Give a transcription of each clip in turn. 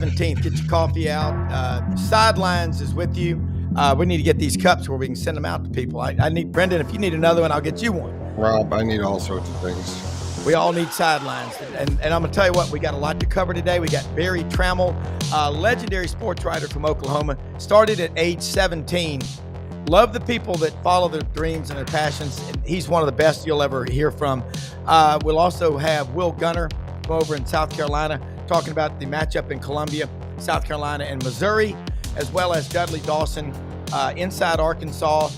17th. Get your coffee out. Sidelines is with you. We need to get these cups where we can send them out to people. I need, Brendan, if you need another one, I'll get you one. Rob, I need all sorts of things. We all need sidelines. And I'm going to tell you what, we got a lot to cover today. We got Barry Tramel, legendary sports writer from Oklahoma. Started at age 17. Love the people that follow their dreams and their passions. And he's one of the best you'll ever hear from. We'll also have Will Gunter from over in South Carolina talking about the matchup in Columbia, South Carolina, and Missouri, as well as Dudley Dawson inside Arkansas.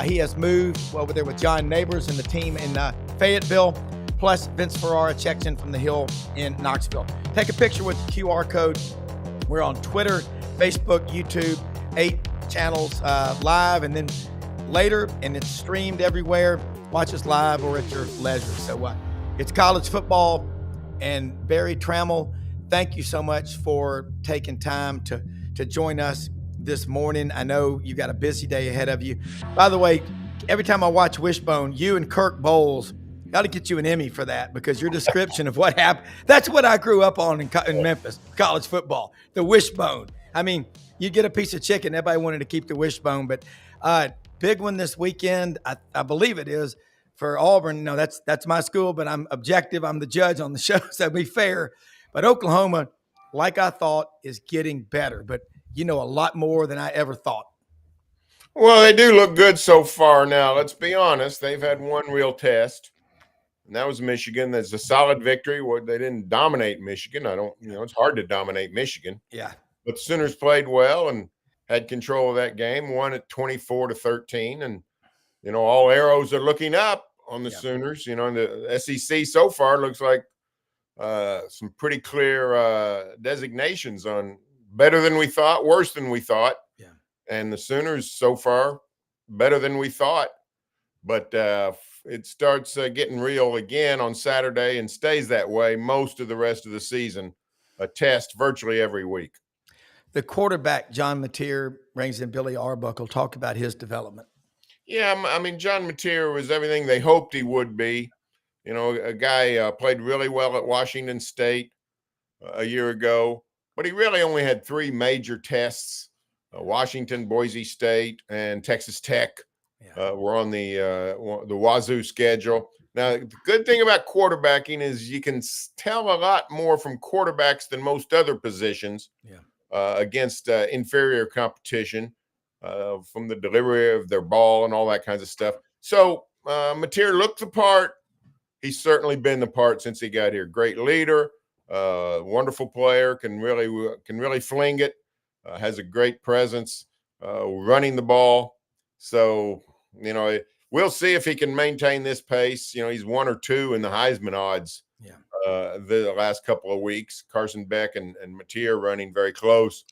He has moved over there with John Neighbors and the team in Fayetteville. Plus, Vince Ferrara checks in from the Hill in Knoxville. Take a picture with the QR code. We're on Twitter, Facebook, YouTube, 8 channels live, and then later, and it's streamed everywhere. Watch us live or at your leisure. So it's college football, and Barry Tramel, thank you so much for taking time to join us this morning. I know you got a busy day ahead of you. By the way, every time I watch Wishbone, you and Kirk Bowles, got to get you an Emmy for that, because your description of what happened, that's what I grew up on in Memphis, college football, the wishbone. I mean, you get a piece of chicken, everybody wanted to keep the wishbone, but big one this weekend, I believe it is, for Auburn. No, that's my school, but I'm objective. I'm the judge on the show, so be fair. But Oklahoma, like I thought, is getting better, but you know a lot more than I ever thought. Well, they do look good so far now. Let's be honest. They've had one real test, and that was Michigan. That's a solid victory. They didn't dominate Michigan. It's hard to dominate Michigan. Yeah. But the Sooners played well and had control of that game, won at 24-13. And, all arrows are looking up on the Sooners. And the SEC so far looks like some pretty clear designations on better than we thought, worse than we thought. Yeah. And the Sooners so far better than we thought. But it starts getting real again on Saturday and stays that way most of the rest of the season, a test virtually every week. The quarterback, John Mateer, brings in Billy Arbuckle. Talk about his development. Yeah, I mean, John Mateer was everything they hoped he would be. A guy played really well at Washington State a year ago, but he really only had 3 major tests. Washington, Boise State, and Texas Tech were on the Wazoo schedule. Now, the good thing about quarterbacking is you can tell a lot more from quarterbacks than most other positions against inferior competition from the delivery of their ball and all that kinds of stuff. So Mateer looked the part. He's certainly been the part since he got here. Great leader, wonderful player, can really fling it, has a great presence, running the ball. So, we'll see if he can maintain this pace. He's 1 or 2 in the Heisman odds the last couple of weeks. Carson Beck and Mateer running very close.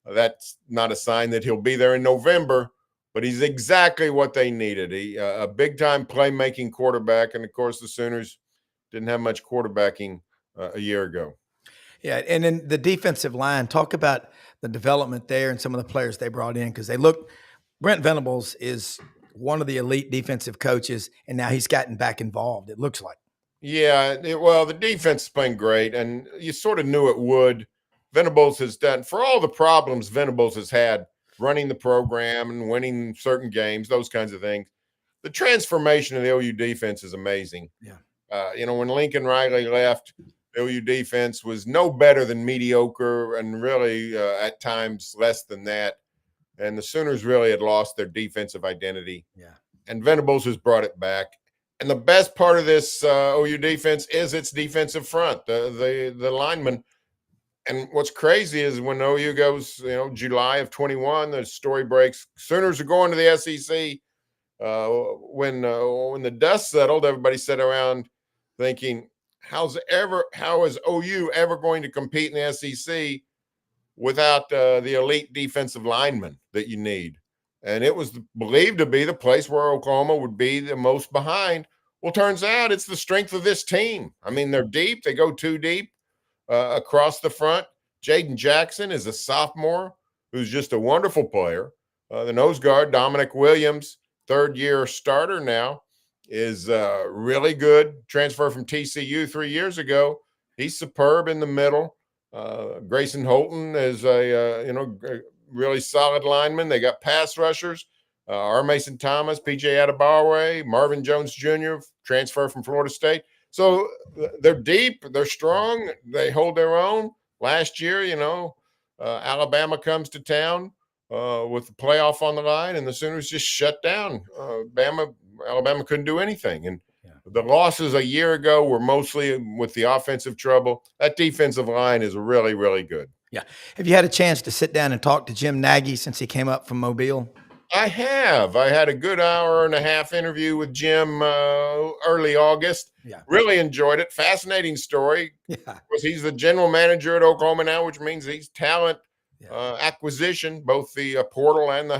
That's not a sign that he'll be there in November, but he's exactly what they needed. A big-time playmaking quarterback, and, of course, the Sooners didn't have much quarterbacking a year ago. Yeah, and then the defensive line, talk about the development there and some of the players they brought in, because Brent Venables is one of the elite defensive coaches, and now he's gotten back involved, it looks like. Yeah, the defense has been great, and you sort of knew it would. Venables has done, for all the problems Venables has had running the program and winning certain games, those kinds of things, the transformation of the OU defense is amazing. Yeah. When Lincoln Riley left, the OU defense was no better than mediocre and really at times less than that. And the Sooners really had lost their defensive identity. Yeah. And Venables has brought it back. And the best part of this OU defense is its defensive front, the linemen. And what's crazy is when OU goes, July of 21, the story breaks. Sooners are going to the SEC. When the dust settled, everybody sat around thinking, how is OU ever going to compete in the SEC without the elite defensive linemen that you need? And it was believed to be the place where Oklahoma would be the most behind. Well, turns out it's the strength of this team. I mean, they're deep. They go too deep across the front. Jaden Jackson is a sophomore who's just a wonderful player. The nose guard, Dominic Williams, third-year starter now, is really good. Transfer from TCU 3 years ago. He's superb in the middle. Grayson Holton is a really solid lineman. They got pass rushers. R. Mason Thomas, PJ Adebawe, Marvin Jones Jr., transfer from Florida State. So they're deep, they're strong, they hold their own. Last year, Alabama comes to town with the playoff on the line, and the Sooners just shut down. Alabama couldn't do anything. And the losses a year ago were mostly with the offensive trouble. That defensive line is really, really good. Yeah. Have you had a chance to sit down and talk to Jim Nagy since he came up from Mobile? I have. I had a good hour and a half interview with Jim early August. Yeah. Really enjoyed it. Fascinating story. Yeah. Because he's the general manager at Oklahoma now, which means he's talent acquisition, both the portal and the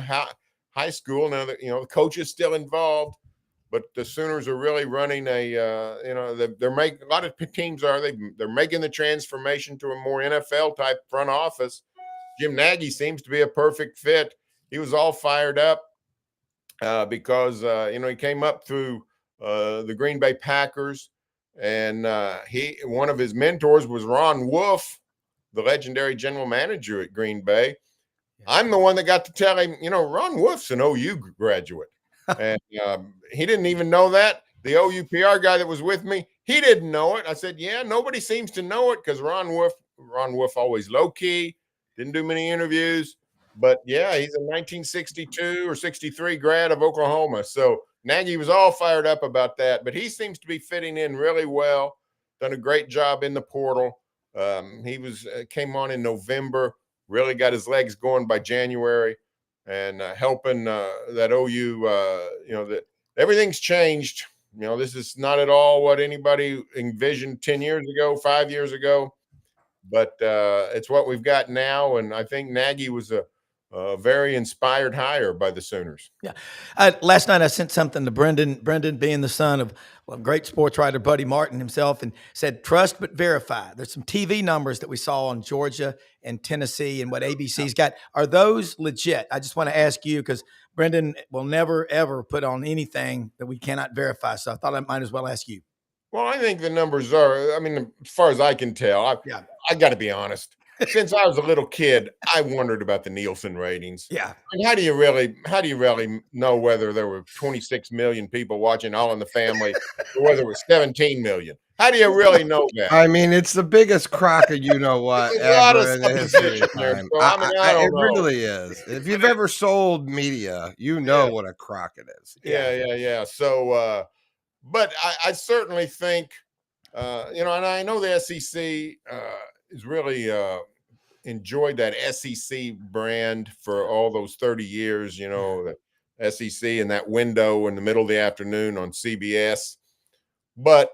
high school. Now that the coach is still involved, but the Sooners are really running they're making, a lot of teams they're making the transformation to a more NFL type front office. Jim Nagy seems to be a perfect fit. He was all fired up because he came up through the Green Bay Packers, and one of his mentors was Ron Wolf, the legendary general manager at Green Bay. I'm the one that got to tell him, Ron Wolf's an OU graduate, and he didn't even know that. The OU PR guy that was with me, he didn't know it. I said, yeah, nobody seems to know it because Ron Wolf always low key, didn't do many interviews. But, yeah, he's a 1962 or 63 grad of Oklahoma. So Nagy was all fired up about that. But he seems to be fitting in really well, done a great job in the portal. He came on in November, really got his legs going by January, and helping that OU, that everything's changed. This is not at all what anybody envisioned 10 years ago, 5 years ago. But it's what we've got now. And I think Nagy was a very inspired hire by the Sooners. Yeah. Last night I sent something to Brendan being the son of great sports writer Buddy Martin himself, and said, trust but verify. There's some TV numbers that we saw on Georgia and Tennessee and what ABC's got. Are those legit? I just want to ask you, because Brendan will never, ever put on anything that we cannot verify. So I thought I might as well ask you. Well, I think the numbers are, as far as I can tell, I got to be honest. Since I was a little kid, I wondered about the Nielsen ratings. Yeah. And how do you really know whether there were 26 million people watching All in the Family or whether it was 17 million? How do you really know that? It's the biggest crock of what ever in the history of time. It really is. If you've ever sold media, what a crock it is. Yeah. So, but I certainly think, and I know the SEC is really enjoyed that SEC brand for all those 30 years, the SEC and that window in the middle of the afternoon on CBS. But,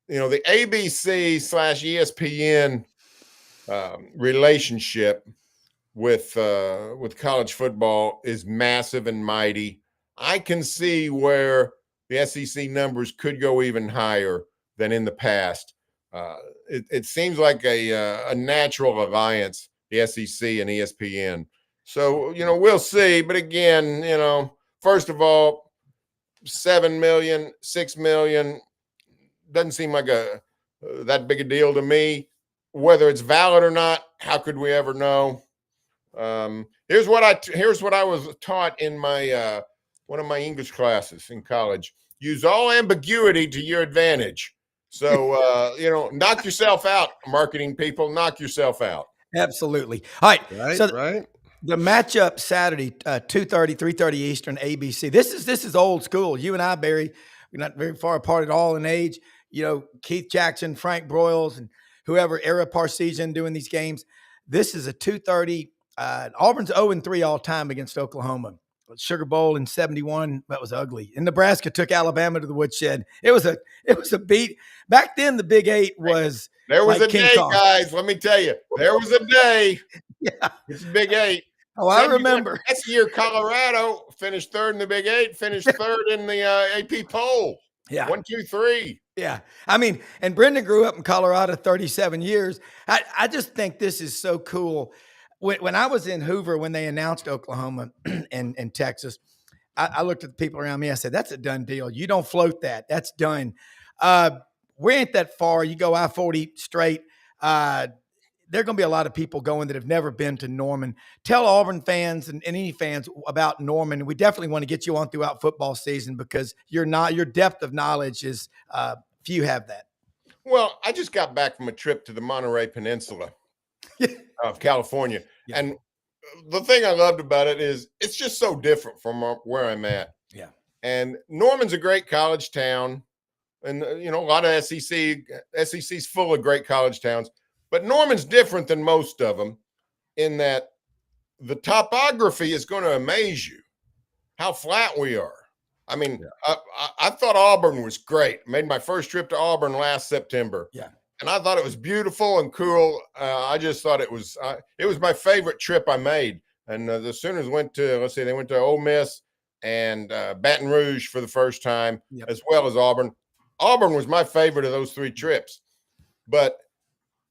the ABC/ESPN relationship with college football is massive and mighty. I can see where the SEC numbers could go even higher than in the past. It seems like a natural alliance, the SEC and ESPN. So, we'll see. But again, first of all, 7 million, 6 million doesn't seem like that big a deal to me. Whether it's valid or not, how could we ever know? Here's what I was taught in my one of my English classes in college. Use all ambiguity to your advantage. So, knock yourself out, marketing people. Knock yourself out. Absolutely. All right. Right. The matchup Saturday, 2:30, 3:30 Eastern, ABC. This is old school. You and I, Barry, we're not very far apart at all in age. Keith Jackson, Frank Broyles, and whoever, Era Parsegian doing these games. This is a 2:30. Auburn's 0-3 all time against Oklahoma. Sugar Bowl in 71, that was ugly. And Nebraska took Alabama to the woodshed. It was a beat. Back then, the Big Eight was there was like a day, guys. Let me tell you, there was a day. Yeah, it's the Big Eight. Oh, I remember. That's the year Colorado finished third in the Big Eight, finished third in the AP poll. Yeah, 1, 2, 3. Yeah, and Brendan grew up in Colorado 37 years. I just think this is so cool. When I was in Hoover, when they announced Oklahoma and Texas, I looked at the people around me. I said, that's a done deal. You don't float that. That's done. We ain't that far. You go I-40 straight. there are going to be a lot of people going that have never been to Norman. Tell Auburn fans and any fans about Norman. We definitely want to get you on throughout football season because your depth of knowledge is few have that. Well, I just got back from a trip to the Monterey Peninsula of California. Yeah. And the thing I loved about it is it's just so different from where I'm at. Yeah. And Norman's a great college town. And, a lot of SEC's full of great college towns. But Norman's different than most of them in that the topography is going to amaze you, how flat we are. I mean, yeah. I thought Auburn was great. Made my first trip to Auburn last September. Yeah. And I thought it was beautiful and cool. I just thought it was my favorite trip I made. And the Sooners went to, they went to Ole Miss and Baton Rouge for the first time, yep. as well as Auburn. Auburn was my favorite of those 3 trips. But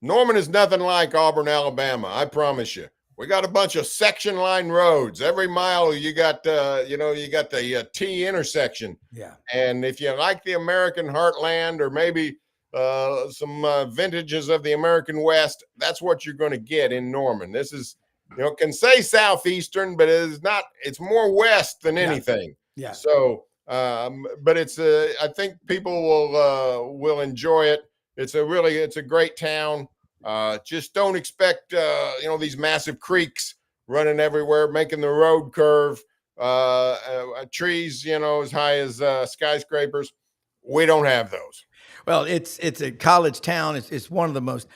Norman is nothing like Auburn, Alabama. I promise you. We got a bunch of section line roads. Every mile you got, you got the T intersection. Yeah. And if you like the American heartland or maybe some vintages of the American West, that's what you're going to get in Norman. This is, it can say Southeastern, but it is not. It's more West than anything. Yeah. So, but it's I think people will enjoy it. It's a great town. Just don't expect, these massive creeks running everywhere, making the road curve, trees, as high as skyscrapers. We don't have those. Well, it's a college town. It's one of the most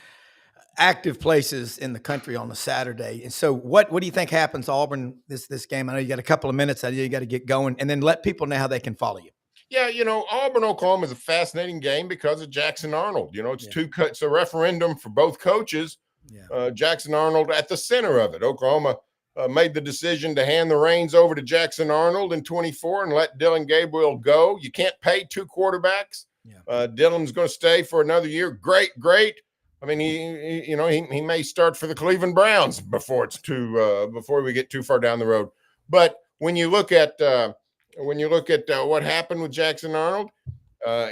active places in the country on a Saturday. And so what do you think happens to Auburn this game? I know you got a couple of minutes. I know you got to get going and then let people know how they can follow you. Yeah, Auburn, Oklahoma is a fascinating game because of Jackson Arnold. It's a referendum for both coaches. Yeah. Jackson Arnold at the center of it. Oklahoma made the decision to hand the reins over to Jackson Arnold in 24 and let Dillon Gabriel go. You can't pay 2 quarterbacks. Yeah. Dillon's going to stay for another year. Great. I mean, he may start for the Cleveland Browns before we get too far down the road. But when you look at what happened with Jackson Arnold,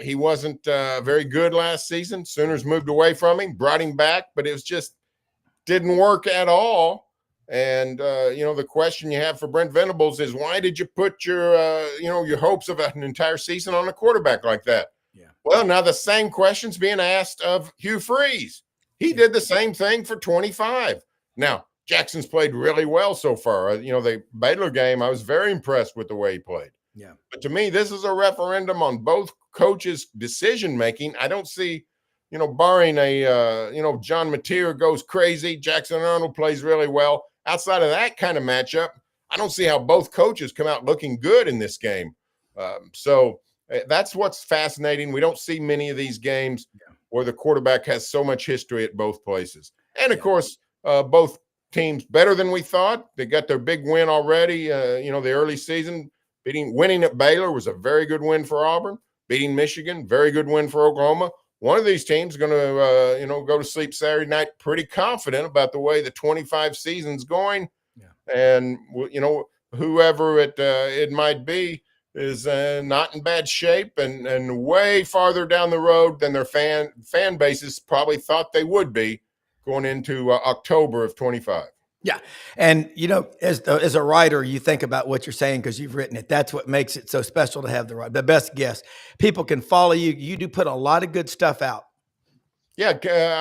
he wasn't very good last season. Sooners moved away from him, brought him back, but it was just didn't work at all. And, the question you have for Brent Venables is why did you put your hopes of an entire season on a quarterback like that? Yeah. Well, now the same question's being asked of Hugh Freeze. He did the same thing for 25. Now, Jackson's played really well so far. The Baylor game, I was very impressed with the way he played. Yeah. But to me, this is a referendum on both coaches' decision-making. I don't see, barring John Mateer goes crazy, Jackson Arnold plays really well. Outside of that kind of matchup, I don't see how both coaches come out looking good in this game. So that's what's fascinating. We don't see many of these games where the quarterback has so much history at both places. And, of course, both teams better than we thought. They got their big win already, the early season. Winning at Baylor was a very good win for Auburn. Beating Michigan, very good win for Oklahoma. One of these teams is going to, go to sleep Saturday night pretty confident about the way the 25 season's going. Yeah. And, whoever it might be is not in bad shape and way farther down the road than their fan bases probably thought they would be going into October of 25. Yeah. And, as a writer, you think about what you're saying because you've written it. That's what makes it so special to have the best guest. People can follow you. You do put a lot of good stuff out. Yeah.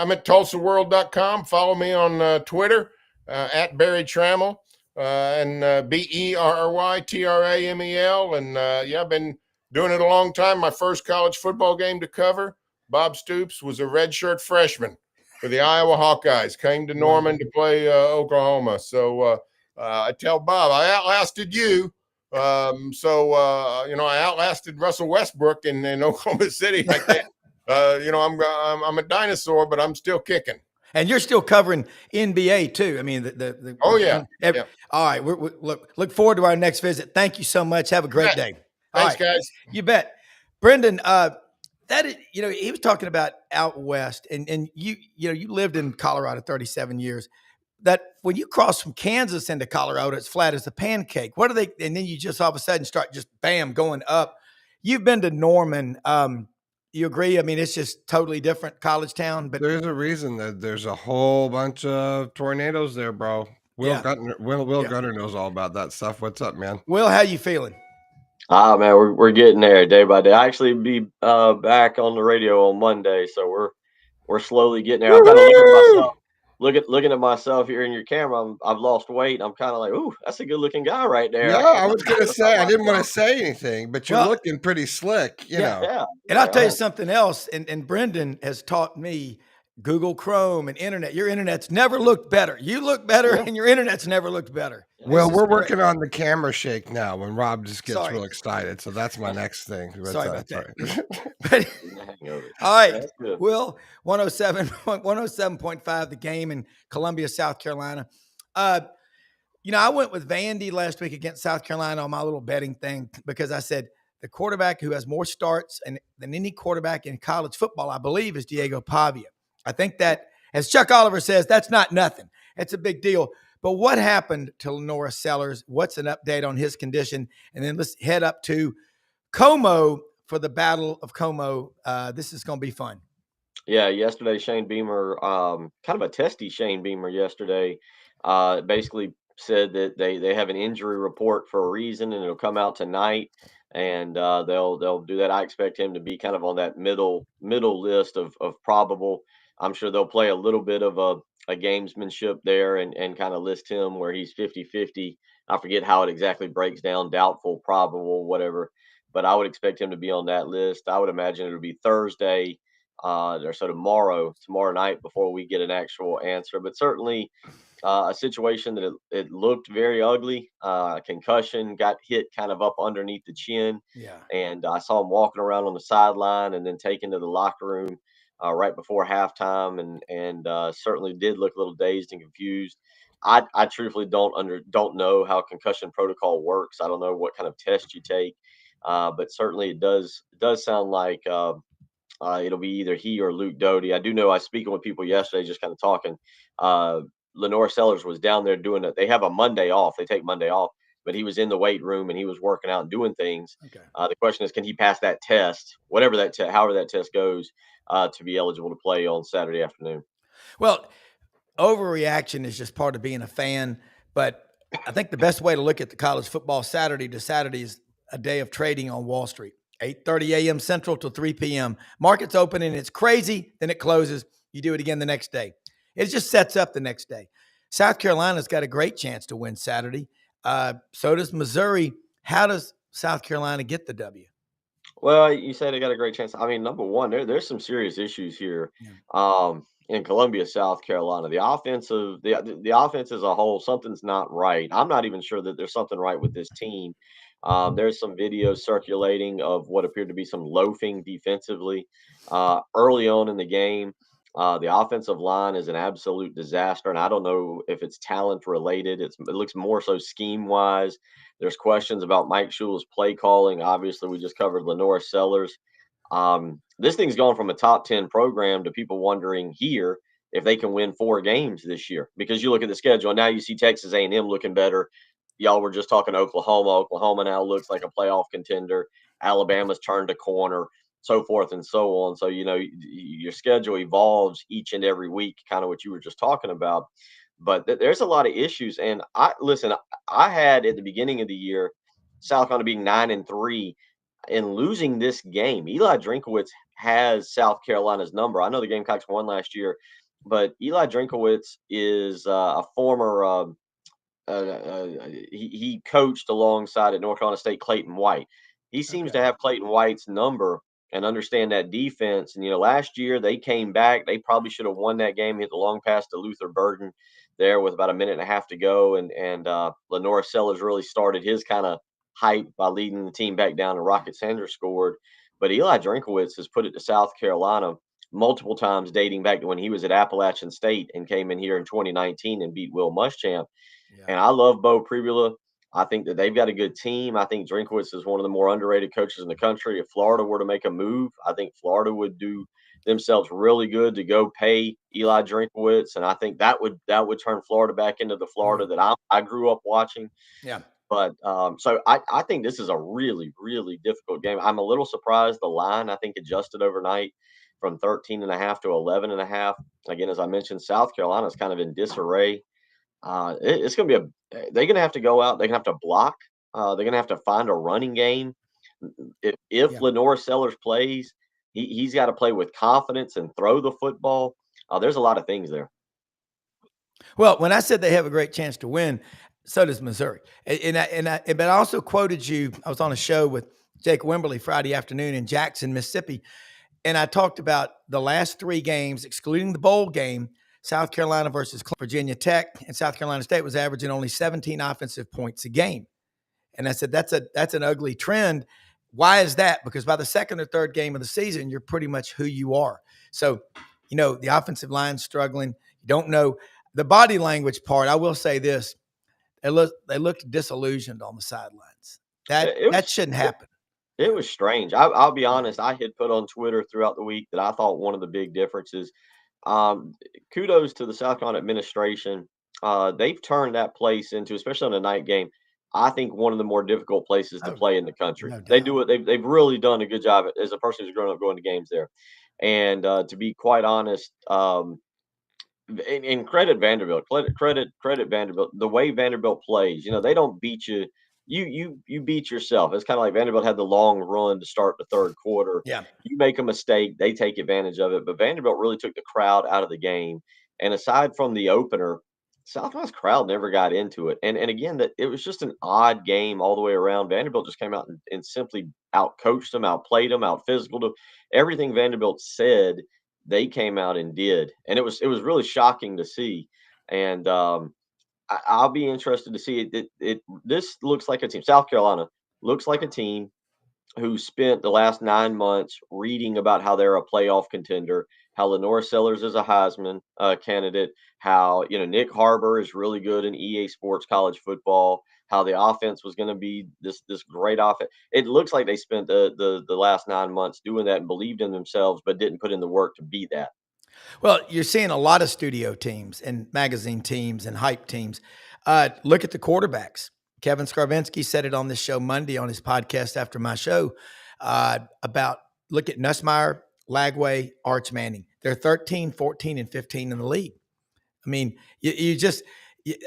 I'm at TulsaWorld.com. Follow me on Twitter at Barry Tramel and BerryTramel. And I've been doing it a long time. My first college football game to cover, Bob Stoops was a redshirt freshman for the Iowa Hawkeyes, came to Norman to play Oklahoma. So I tell Bob, I outlasted you. I outlasted Russell Westbrook in Oklahoma City. I can't, I'm a dinosaur, but I'm still kicking. And you're still covering NBA too. I mean, oh yeah. All right. We look forward to our next visit. Thank you so much. Have a great day. Thanks, guys. You bet. Brendan, that is, he was talking about out west, and you lived in Colorado 37 years. That when you cross from Kansas into Colorado, it's flat as a pancake. What are they? And then you just all of a sudden start just bam going up. You've been to Norman. You agree? I mean, it's just totally different college town. But there's a reason that there's a whole bunch of tornadoes there, bro. Will Gunter knows all about that stuff. What's up, man? Will, how you feeling? Man, we're getting there day by day. I actually be back on the radio on Monday, so we're slowly getting there. I'm kind of looking at myself, looking at myself here in your camera. I've lost weight. I'm kind of like, ooh, that's a good looking guy right there. Yeah, I was gonna say I didn't want to say anything, but you're looking pretty slick, you know. Yeah. And I'll tell you something else. And Brendan has taught me Google Chrome and internet. Your internet's never looked better. You look better, and your internet's never looked better. Well, we're working on the camera shake now when Rob just gets real excited. So that's my next thing. Sorry about that. All right. Will, 107.5 The Game in Columbia, South Carolina. I went with Vandy last week against South Carolina on my little betting thing because I said the quarterback who has more starts than any quarterback in college football, I believe, is Diego Pavia. I think that, as Chuck Oliver says, that's not nothing. It's a big deal. But what happened to Lenora Sellers? What's an update on his condition? And then let's head up to Como for the Battle of Como. This is going to be fun. Yeah, yesterday, Shane Beamer, kind of a testy Shane Beamer yesterday, basically said that they have an injury report for a reason, and it'll come out tonight, and they'll do that. I expect him to be kind of on that middle list of probable. I'm sure they'll play a little bit of a gamesmanship there and kind of list him where he's 50-50. I forget how it exactly breaks down, doubtful, probable, whatever. But I would expect him to be on that list. I would imagine it'll be Thursday or so tomorrow night before we get an actual answer. But certainly a situation that it looked very ugly. Concussion, got hit kind of up underneath the chin. Yeah. And I saw him walking around on the sideline and then taken to the locker room right before halftime, and certainly did look a little dazed and confused. I truthfully don't know how concussion protocol works. I don't know what kind of test you take, but certainly it does sound like it'll be either he or Luke Doty. I do know I was speaking with people yesterday, just kind of talking. Lenore Sellers was down there doing it. They have a Monday off. They take Monday off, but he was in the weight room and he was working out and doing things. Okay. The question is, can he pass that test, however that test goes, to be eligible to play on Saturday afternoon? Well, overreaction is just part of being a fan, but I think the best way to look at the college football Saturday to Saturday is a day of trading on Wall Street, 8:30 a.m. Central to 3 p.m. Markets open and it's crazy, then it closes. You do it again the next day. It just sets up the next day. South Carolina's got a great chance to win Saturday. So does Missouri. How does South Carolina get the W? Well, you say they got a great chance. I mean, number one, there's some serious issues here. In Columbia, South Carolina. The offense as a whole, something's not right. I'm not even sure that there's something right with this team. There's some videos circulating of what appeared to be some loafing defensively early on in the game. The offensive line is an absolute disaster, and I don't know if it's talent related. It looks more so scheme wise. There's questions about Mike Shula's play calling. Obviously, we just covered Lenora Sellers. This thing's gone from a top 10 program to people wondering here if they can win 4 games this year, because you look at the schedule and now you see Texas A&M looking better. Y'all were just talking Oklahoma. Oklahoma now looks like a playoff contender. Alabama's turned a corner, so forth and so on. So, your schedule evolves each and every week, kind of what you were just talking about. But there's a lot of issues. And I had at the beginning of the year, South Carolina being 9-3 and losing this game. Eli Drinkowitz has South Carolina's number. I know the Gamecocks won last year, but Eli Drinkowitz is a former he coached alongside at North Carolina State Clayton White. He seems to have Clayton White's number and understand that defense. And, last year they came back. They probably should have won that game. Hit the long pass to Luther Burden there with about a minute and a half to go. And Lenora Sellers really started his kind of hype by leading the team back down, and Rocket Sanders scored. But Eli Drinkowitz has put it to South Carolina multiple times, dating back to when he was at Appalachian State and came in here in 2019 and beat Will Muschamp. Yeah. And I love Bo Pribula. I think that they've got a good team. I think Drinkowitz is one of the more underrated coaches in the country. If Florida were to make a move, I think Florida would do themselves really good to go pay Eli Drinkowitz, and I think that would turn Florida back into the Florida that I grew up watching. Yeah. But so I think this is a really, really difficult game. I'm a little surprised the line, I think, adjusted overnight from 13.5 to 11.5. Again, as I mentioned, South Carolina's kind of in disarray. It's going to be they're going to have to go out. They're going to have to block. They're going to have to find a running game. If Lenore Sellers plays, he's got to play with confidence and throw the football. There's a lot of things there. Well, when I said they have a great chance to win, so does Missouri. But I also quoted you. I was on a show with Jake Wimberly Friday afternoon in Jackson, Mississippi, and I talked about the last 3 games, excluding the bowl game. South Carolina versus Virginia Tech and South Carolina State was averaging only 17 offensive points a game. And I said, that's an ugly trend. Why is that? Because by the second or third game of the season, you're pretty much who you are. So, the offensive line's struggling. You don't know the body language part. I will say this. They looked disillusioned on the sidelines. That shouldn't happen. It was strange. I'll be honest. I had put on Twitter throughout the week that I thought one of the big differences, kudos to the South Carolina administration. They've turned that place into, especially on a night game, I think one of the more difficult places to play in the country. No They do it. They've really done a good job as a person who's grown up going to games there. And to be quite honest, and credit Vanderbilt, credit Vanderbilt. The way Vanderbilt plays, they don't beat you. You beat yourself. It's kind of like Vanderbilt had the long run to start the third quarter. Yeah. You make a mistake, they take advantage of it. But Vanderbilt really took the crowd out of the game. And aside from the opener, South Carolina's crowd never got into it. And again, that it was just an odd game all the way around. Vanderbilt just came out and simply outcoached them, outplayed them, out physical them. Everything Vanderbilt said, they came out and did. And it was really shocking to see. And I'll be interested to see it. This looks like a team. South Carolina looks like a team who spent the last 9 months reading about how they're a playoff contender, how Lenore Sellers is a Heisman candidate, how Nick Harbor is really good in EA Sports college football, how the offense was going to be this great offense. It looks like they spent the last 9 months doing that and believed in themselves, but didn't put in the work to be that. Well, you're seeing a lot of studio teams and magazine teams and hype teams. Look at the quarterbacks. Kevin Skarvinsky said it on this show Monday on his podcast after my show about look at Nussmeier, Lagway, Arch Manning. They're 13, 14, and 15 in the league. I mean,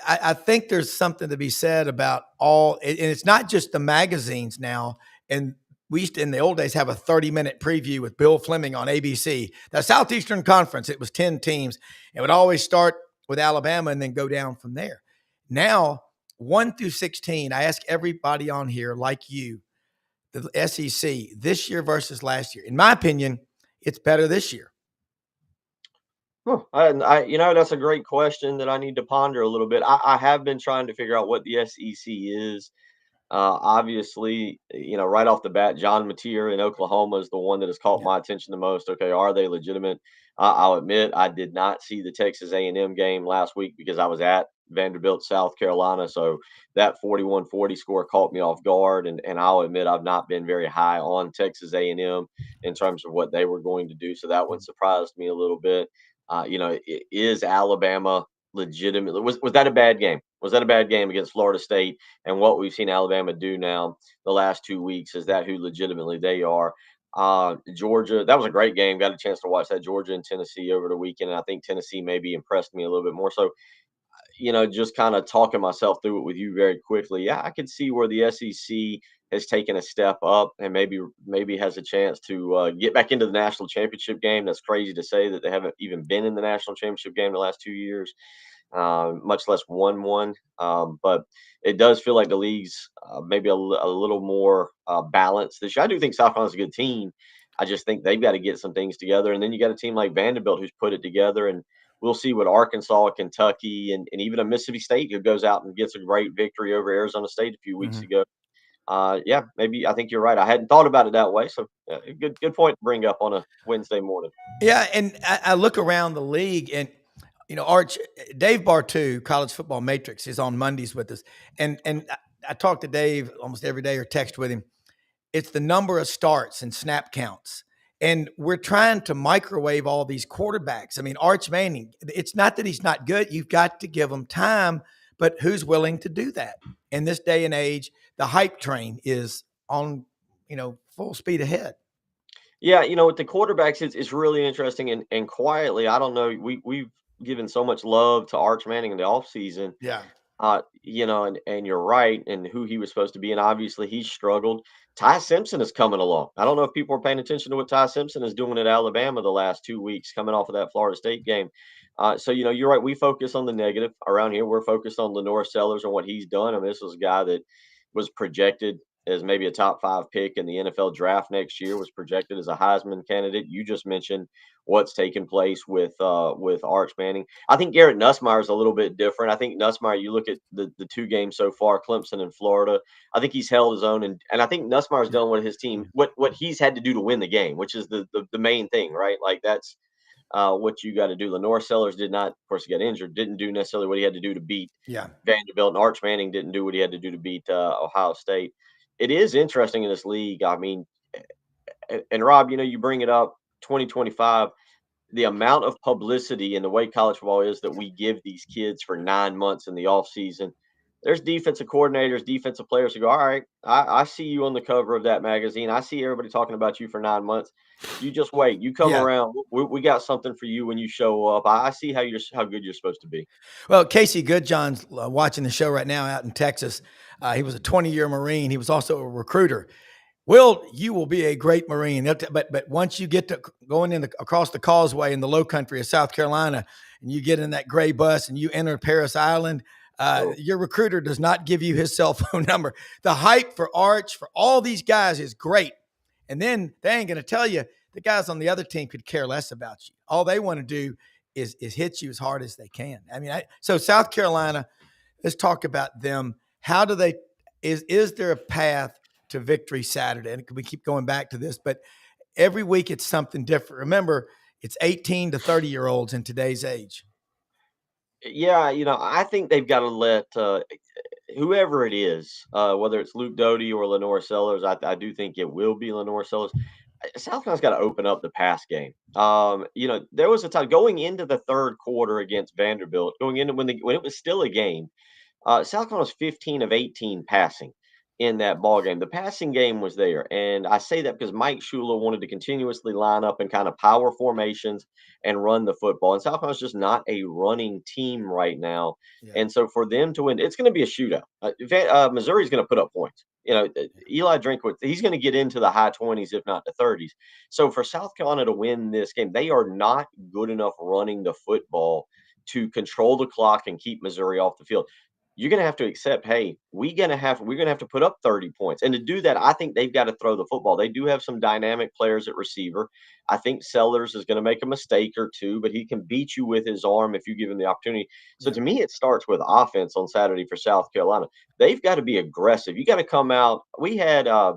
I think there's something to be said about and it's not just the magazines now. And we used to, in the old days, have a 30-minute preview with Bill Fleming on ABC. The Southeastern Conference, it was 10 teams. It would always start with Alabama and then go down from there. Now, 1 through 16, I ask everybody on here, like you, the SEC, this year versus last year. In my opinion, it's better this year. That's a great question that I need to ponder a little bit. I have been trying to figure out what the SEC is. Obviously, right off the bat, John Mateer in Oklahoma is the one that has caught my attention the most. Okay, are they legitimate? I'll admit I did not see the Texas A&M game last week because I was at Vanderbilt, South Carolina. So that 41-40 score caught me off guard. And I'll admit I've not been very high on Texas A&M in terms of what they were going to do. So that one surprised me a little bit. Is Alabama legitimate? Was that a bad game? Was that a bad game against Florida State? And what we've seen Alabama do now the last 2 weeks, is that who legitimately they are? Georgia, that was a great game. Got a chance to watch that Georgia and Tennessee over the weekend. And I think Tennessee maybe impressed me a little bit more. So, just kind of talking myself through it with you very quickly. Yeah, I could see where the SEC has taken a step up and maybe has a chance to get back into the national championship game. That's crazy to say that they haven't even been in the national championship game the last 2 years, much less won one. But it does feel like the league's maybe a little more balanced this year. I do think South Carolina's a good team. I just think they've got to get some things together. And then you got a team like Vanderbilt who's put it together. And we'll see what Arkansas, Kentucky, and even a Mississippi State who goes out and gets a great victory over Arizona State a few weeks ago. Maybe I think you're right. I hadn't thought about it that way. So good point to bring up on a Wednesday morning. Yeah, and I look around the league and, Arch, Dave Bartu, College Football Matrix, is on Mondays with us. And I talk to Dave almost every day or text with him. It's the number of starts and snap counts. And we're trying to microwave all these quarterbacks. I mean, Arch Manning, it's not that he's not good. You've got to give him time. but who's willing to do that? In this day and age, the hype train is on, full speed ahead. Yeah, with the quarterbacks, it's really interesting and quietly, I don't know, we've given so much love to Arch Manning in the offseason. Yeah. And you're right, and who he was supposed to be, and obviously he's struggled. Ty Simpson is coming along. I don't know if people are paying attention to what Ty Simpson is doing at Alabama the last 2 weeks, coming off of that Florida State game. So you're right. We focus on the negative around here. We're focused on Lenore Sellers and what he's done. I mean, this was a guy that was projected as maybe a top 5 pick in the NFL draft next year. Was projected as a Heisman candidate. You just mentioned what's taken place with Arch Manning. I think Garrett Nussmeier is a little bit different. I think Nussmeier, you look at the 2 games so far, Clemson and Florida, I think he's held his own, and I think Nussmeier's done what his team what he's had to do to win the game, which is the main thing, right? Like that's what you got to do. Lenore Sellers did not, of course, he got injured, didn't do necessarily what he had to do to beat Vanderbilt, and Arch Manning didn't do what he had to do to beat Ohio State. It is interesting in this league. I mean, and Rob, you bring it up, 2025, the amount of publicity and the way college football is that we give these kids for 9 months in the offseason. There's defensive coordinators, defensive players who go, all right, I see you on the cover of that magazine. I see everybody talking about you for 9 months. You just wait. You come around. We got something for you when you show up. I see how good you're supposed to be. Well, Casey Goodjohn's watching the show right now out in Texas. He was a 20-year Marine. He was also a recruiter. Will, you will be a great Marine. But once you get to going across the causeway in the low country of South Carolina, and you get in that gray bus and you enter Paris Island, your recruiter does not give you his cell phone number. The hype for Arch, for all these guys is great. And then they ain't going to tell you the guys on the other team could care less about you. All they want to do is hit you as hard as they can. I mean, so South Carolina, let's talk about them. How do they, is there a path to victory Saturday? And we keep going back to this, but every week it's something different. Remember, it's 18 to 30-year-olds in today's age. Yeah, I think they've got to let whoever it is, whether it's Luke Doty or Lenore Sellers, I do think it will be Lenore Sellers. South Carolina's got to open up the pass game. There was a time going into the third quarter against Vanderbilt, going into when it was still a game, South Carolina was 15 of 18 passing in that ball game. The passing game was there, and I say that because Mike Shula wanted to continuously line up in kind of power formations and run the football. And South Carolina's just not a running team right now, and so for them to win, it's going to be a shootout. Missouri's going to put up points. Eli Drinkwitz, he's going to get into the high 20s, if not the 30s. So for South Carolina to win this game, they are not good enough running the football to control the clock and keep Missouri off the field. You're going to have to accept, hey, we're going to have to put up 30 points. And to do that, I think they've got to throw the football. They do have some dynamic players at receiver. I think Sellers is going to make a mistake or two, but he can beat you with his arm if you give him the opportunity. So to me, it starts with offense on Saturday for South Carolina. They've got to be aggressive. You got to come out. We had a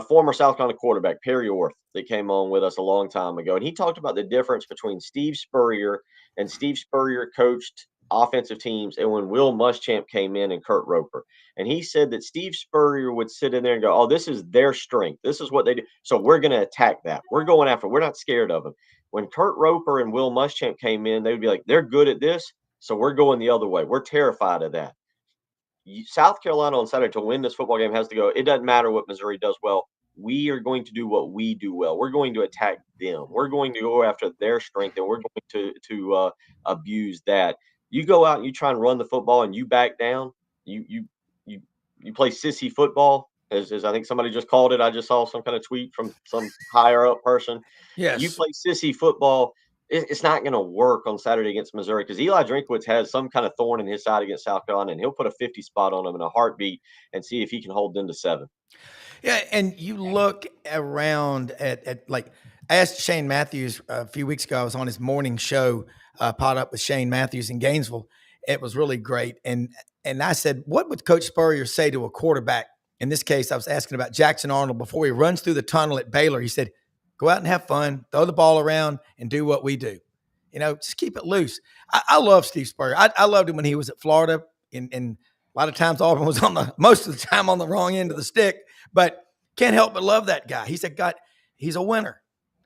former South Carolina quarterback, Perry Orth, that came on with us a long time ago. And he talked about the difference between Steve Spurrier, and Steve Spurrier coached offensive teams, and when Will Muschamp came in and Kurt Roper. And he said that Steve Spurrier would sit in there and go, oh, this is their strength. This is what they do. So we're going to attack that. We're going after it. We're not scared of them. When Kurt Roper and Will Muschamp came in, they would be like, they're good at this, so we're going the other way. We're terrified of that. South Carolina on Saturday to win this football game has to go, it doesn't matter what Missouri does well. We are going to do what we do well. We're going to attack them. We're going to go after their strength, and we're going to abuse that. You go out and you try and run the football and you back down. You play sissy football, as I think somebody just called it. I just saw some kind of tweet from some higher up person. Yes. You play sissy football. It's not going to work on Saturday against Missouri because Eli Drinkwitz has some kind of thorn in his side against South Carolina, and he'll put a 50 spot on them in a heartbeat and see if he can hold them to 7. Yeah, and you look around at like I asked Shane Matthews a few weeks ago. I was on his morning show, pot up with Shane Matthews in Gainesville. It was really great. And I said, what would Coach Spurrier say to a quarterback? In this case, I was asking about Jackson Arnold before he runs through the tunnel at Baylor. He said, go out and have fun, throw the ball around, and do what we do. Just keep it loose. I love Steve Spurrier. I loved him when he was at Florida. And a lot of times Auburn was most of the time on the wrong end of the stick, but can't help but love that guy. He's a winner.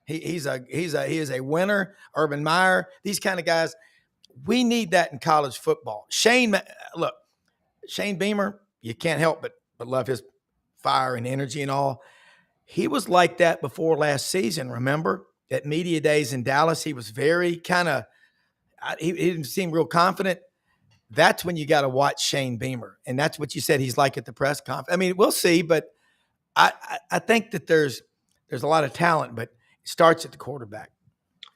He is a winner. Urban Meyer, these kind of guys. We need that in college football. Shane Beamer, you can't help but love his fire and energy and all. He was like that before last season, remember? At media days in Dallas, he was very kind of he didn't seem real confident. That's when you got to watch Shane Beamer. And that's what you said he's like at the press conference. I mean, we'll see, but I think that there's a lot of talent, but it starts at the quarterback.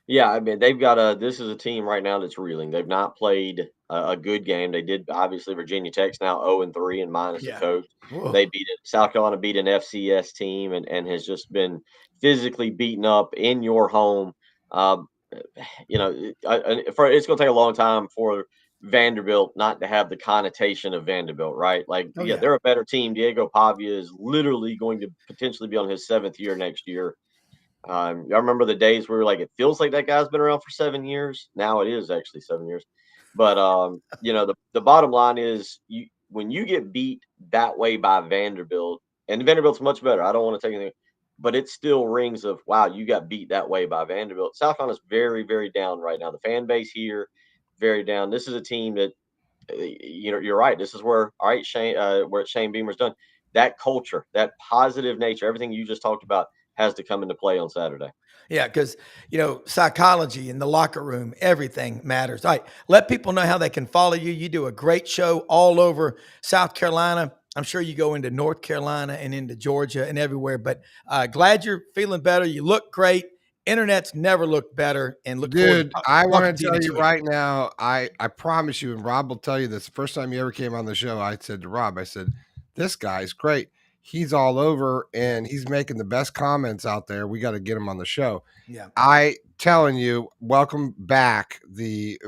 Yeah, I mean, this is a team right now that's reeling. They've not played a good game. They did, obviously, Virginia Tech's now 0-3 and minus the coach. Whoa. South Carolina beat an FCS team and has just been physically beaten up in your home. It's going to take a long time for Vanderbilt not to have the connotation of Vanderbilt, right? Like, they're a better team. Diego Pavia is literally going to potentially be on his 7th year next year. I remember the days where we were like, it feels like that guy's been around for 7 years. Now it is actually 7 years. But the bottom line is, when you get beat that way by Vanderbilt, and Vanderbilt's much better. I don't want to take anything, but it still rings of, wow, you got beat that way by Vanderbilt. South Carolina's very, very down right now. The fan base here, very down. This is a team that, you're right. This is where, all right, where Shane Beamer's done. That culture, that positive nature, everything you just talked about, has to come into play on Saturday. Yeah, because, psychology in the locker room, everything matters. All right, let people know how they can follow you. You do a great show all over South Carolina. I'm sure you go into North Carolina and into Georgia and everywhere, but glad you're feeling better. You look great. Internet's never looked better. And look, dude, I want to tell you right now, I promise you, and Rob will tell you this, the first time you ever came on the show, I said to Rob, I said, this guy's great. He's all over and he's making the best comments out there. We got to get him on the show. Yeah. I telling you, welcome back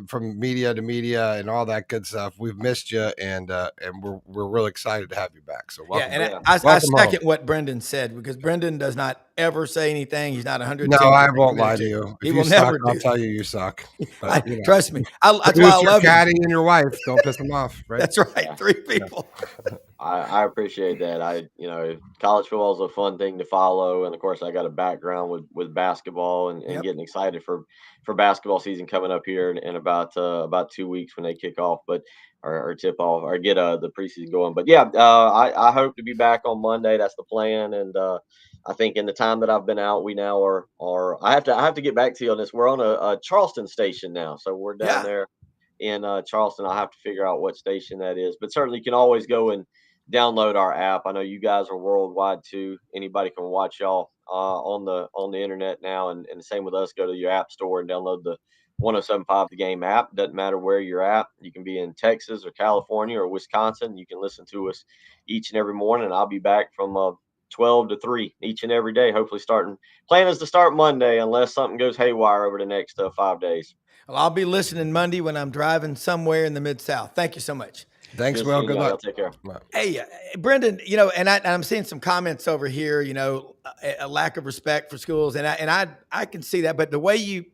from media to media and all that good stuff. We've missed you and we're really excited to have you back. So welcome. Yeah, and I second what Brendan said, because Brendan does not ever say anything. He's not 110. No, I won't lie to you. He will never do. I'll tell you, you suck. But, trust me. That's why I love your caddy and your wife. Don't piss them off. Right? That's right. Yeah. 3 people. I appreciate that. College football is a fun thing to follow, and of course, I got a background with basketball and getting excited for basketball season coming up here in about 2 weeks when they kick off, or tip off or get the preseason going. But I hope to be back on Monday. That's the plan, and I think in the time that I've been out, we now are. I have to get back to you on this. We're on a Charleston station now, so we're down there in Charleston. I'll have to figure out what station that is, but certainly you can always go and download our app. I know you guys are worldwide too. Anybody can watch y'all on the internet now, and the same with us. Go to your app store and download the 107.5 The Game app. Doesn't matter where you're at. You can be in Texas or California or Wisconsin. You can listen to us each and every morning. I'll be back from 12 to 3 each and every day. Hopefully plan is to start Monday unless something goes haywire over the next 5 days. Well, I'll be listening Monday when I'm driving somewhere in the Mid-South. Thank you so much. Thanks, Will. Good luck. Take care. Hey, Brendan, and I'm seeing some comments over here, a lack of respect for schools. And I can see that. But the way you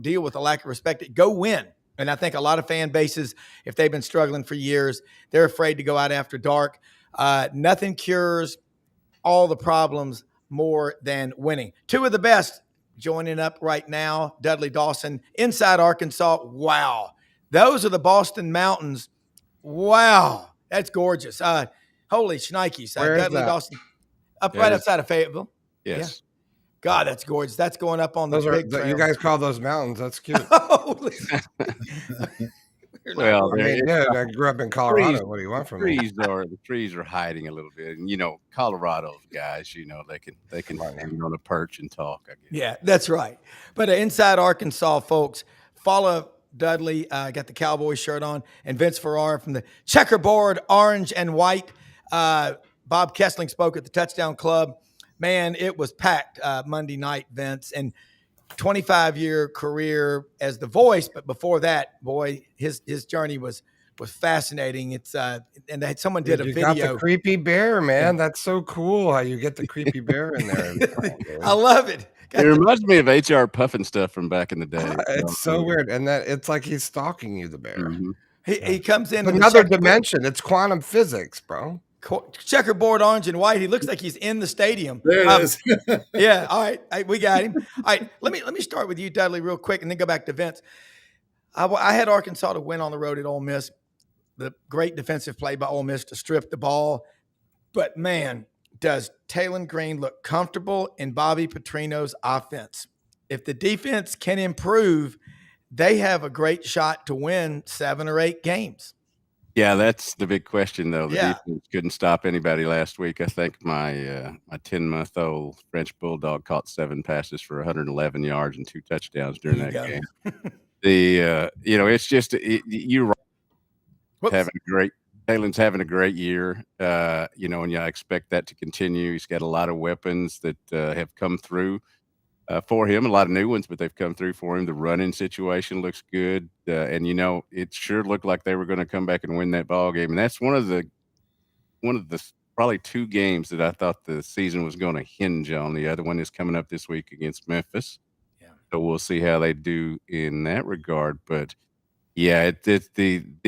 deal with a lack of respect, go win. And I think a lot of fan bases, if they've been struggling for years, they're afraid to go out after dark. Nothing cures all the problems more than winning. 2 of the best joining up right now, Dudley, Dawson, inside Arkansas. Wow. Those are the Boston Mountains. Wow, that's gorgeous. Holy shnikes. Dudley, Dawson, right outside of Fayetteville. Yes. Yeah. God, that's gorgeous. That's going up on the big trail. You guys call those mountains. That's cute. Well, I grew up in Colorado. What do you want from me? The trees are hiding a little bit, and Colorado's guys, they can stand on a perch and talk. I guess. Yeah, that's right. But inside Arkansas, folks, follow Dudley. Got the Cowboy shirt on, and Vince Ferrara from the checkerboard, orange and white. Bob Kessling spoke at the Touchdown Club. Man, it was packed Monday night, Vince, and 25-year career as the voice. But before that, boy, his journey was fascinating. It's and someone did a video. Got the creepy bear, man. That's so cool how you get the creepy bear in there. I love it. It reminds me of HR Puffin stuff from back in the day. It's so weird, and that it's like he's stalking you, the bear. Mm-hmm. He comes in another dimension. It's quantum physics, bro. Checkerboard, orange and white. He looks like he's in the stadium. There it is. Yeah. All right. We got him. All right. Let me start with you, Dudley, real quick, and then go back to Vince. I had Arkansas to win on the road at Ole Miss. The great defensive play by Ole Miss to strip the ball. But, man, does Talon Green look comfortable in Bobby Petrino's offense? If the defense can improve, they have a great shot to win 7 or 8 games. Yeah, that's the big question, though. The Yeah. defense couldn't stop anybody last week. I think my 10-month-old French bulldog caught 7 passes for 111 yards and 2 touchdowns during that game. It's just you're right. Talon's having a great year. And I expect that to continue. He's got a lot of weapons that have come through for him, a lot of new ones, but they've come through for him. The running situation looks good. And it sure looked like they were going to come back and win that ball game. And that's one of the probably 2 games that I thought the season was going to hinge on. The other one is coming up this week against Memphis. Yeah. So we'll see how they do in that regard. But yeah,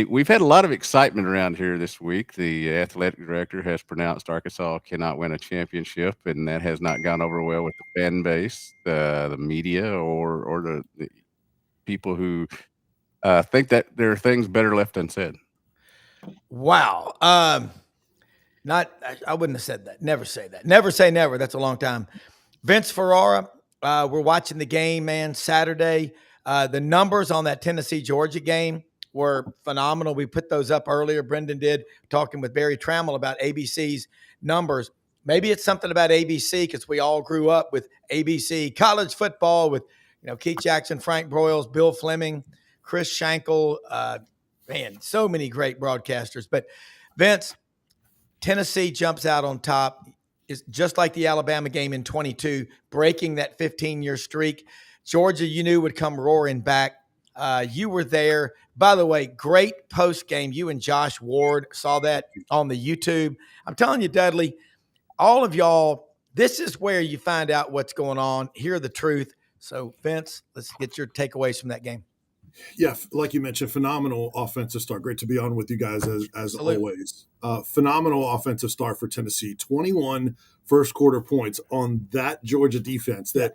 we've had a lot of excitement around here this week. The athletic director has pronounced Arkansas cannot win a championship, and that has not gone over well with the fan base, the media, or the people who think that there are things better left unsaid. Wow. I wouldn't have said that. Never say that. Never say never. That's a long time. Vince Ferrara, we're watching the game, man, Saturday. The numbers on that Tennessee-Georgia game were phenomenal. We put those up earlier. Brendan did, talking with Barry Tramel about ABC's numbers. Maybe it's something about ABC because we all grew up with ABC college football with, Keith Jackson, Frank Broyles, Bill Fleming, Chris Schenkel. Man, so many great broadcasters. But Vince, Tennessee jumps out on top. Is just like the Alabama game in 22, breaking that 15-year streak. Georgia, you knew, would come roaring back. You were there. By the way, great post game. You and Josh Ward saw that on the YouTube. I'm telling you, Dudley, all of y'all, this is where you find out what's going on, hear the truth. So, Vince, let's get your takeaways from that game. Yeah, like you mentioned, phenomenal offensive start. Great to be on with you guys as always. Phenomenal offensive start for Tennessee. 21 first quarter points on that Georgia defense that,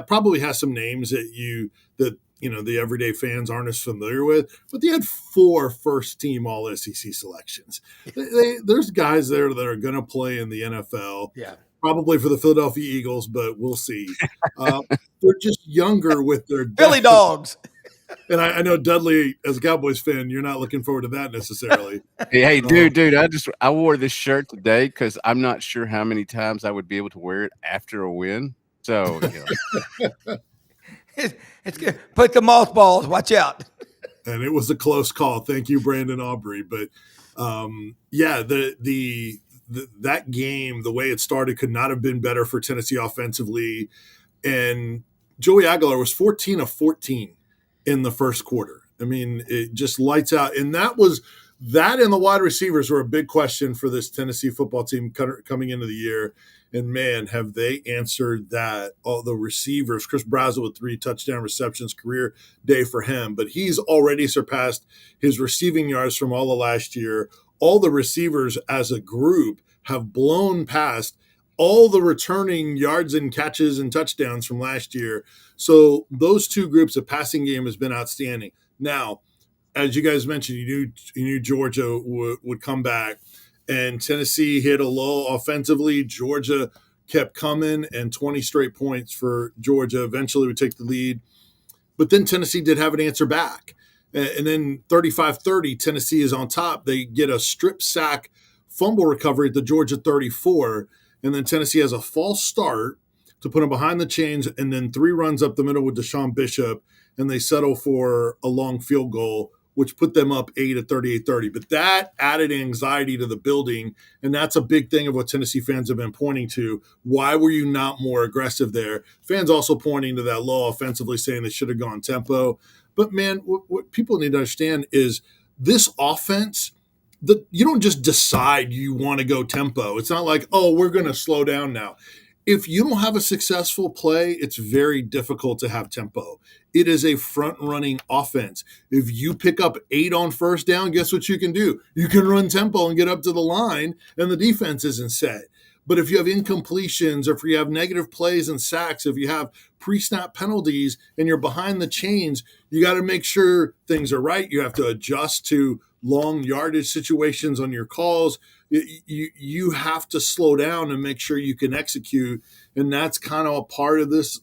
probably has some names that the everyday fans aren't as familiar with, but they had 4 first-team All-SEC selections. There's guys there that are going to play in the NFL. Yeah. Probably for the Philadelphia Eagles, but we'll see. They're just younger with their Philly dogs. And I know, Dudley, as a Cowboys fan, you're not looking forward to that necessarily. Hey, dude, I wore this shirt today because I'm not sure how many times I would be able to wear it after a win. So, it's good. Put the mothballs. Watch out. And it was a close call. Thank you, Brandon Aubrey. But that game, the way it started, could not have been better for Tennessee offensively. And Joey Aguilar was 14 of 14 in the first quarter. I mean, it just lights out. And that and the wide receivers were a big question for this Tennessee football team coming into the year. And, man, have they answered that. All the receivers, Chris Brazzell with 3 touchdown receptions, career day for him. But he's already surpassed his receiving yards from all of last year. All the receivers as a group have blown past all the returning yards and catches and touchdowns from last year. So those 2 groups, the passing game has been outstanding. Now, as you guys mentioned, you knew Georgia would come back, and Tennessee hit a lull offensively. Georgia kept coming, and 20 straight points for Georgia eventually would take the lead. But then Tennessee did have an answer back. And then 35-30, Tennessee is on top. They get a strip sack fumble recovery at the Georgia 34, and then Tennessee has a false start to put them behind the chains, and then 3 runs up the middle with Deshaun Bishop, and they settle for a long field goal, which put them up 8 at 38-30. But that added anxiety to the building, and that's a big thing of what Tennessee fans have been pointing to. Why were you not more aggressive there? Fans also pointing to that low offensively, saying they should have gone tempo. But, man, what people need to understand is this offense – you don't just decide you want to go tempo. It's not like, we're going to slow down now. If you don't have a successful play, it's very difficult to have tempo. It is a front-running offense. If you pick up 8 on first down, guess what you can do? You can run tempo and get up to the line, and the defense isn't set. But if you have incompletions, or if you have negative plays and sacks, if you have pre-snap penalties and you're behind the chains, you got to make sure things are right. You have to adjust to long yardage situations on your calls. You have to slow down and make sure you can execute. And that's kind of a part of this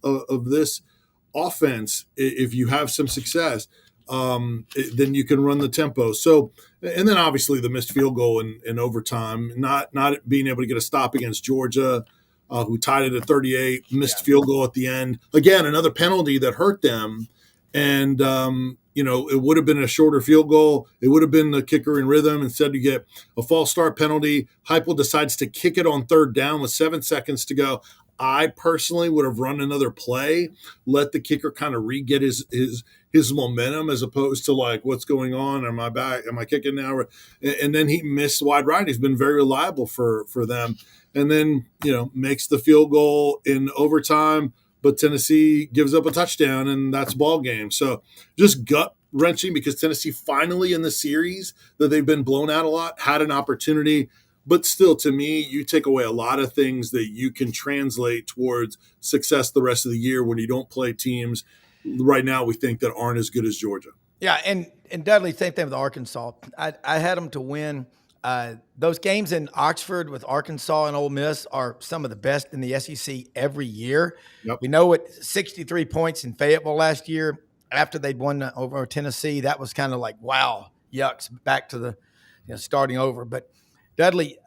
offense. If you have some success, then you can run the tempo. So, and then obviously the missed field goal in overtime, not being able to get a stop against Georgia, who tied it at 38, missed field goal at the end. Again, another penalty that hurt them. And, it would have been a shorter field goal. It would have been the kicker in rhythm. Instead, you get a false start penalty. Heupel decides to kick it on third down with 7 seconds to go. I personally would have run another play, let the kicker kind of re-get his momentum, as opposed to like, what's going on? Am I back? Am I kicking now? And then he missed wide right. He's been very reliable for them. And then, makes the field goal in overtime, but Tennessee gives up a touchdown, and that's ball game. So just gut wrenching, because Tennessee finally in the series that they've been blown out a lot had an opportunity. But still, to me, you take away a lot of things that you can translate towards success the rest of the year when you don't play teams right now we think that aren't as good as Georgia. Yeah, and Dudley, same thing with Arkansas. I had them to win. Those games in Oxford with Arkansas and Ole Miss are some of the best in the SEC every year. Yep. We know what 63 points in Fayetteville last year after they'd won over Tennessee. That was kind of like, wow, yucks, back to the starting over. But Dudley,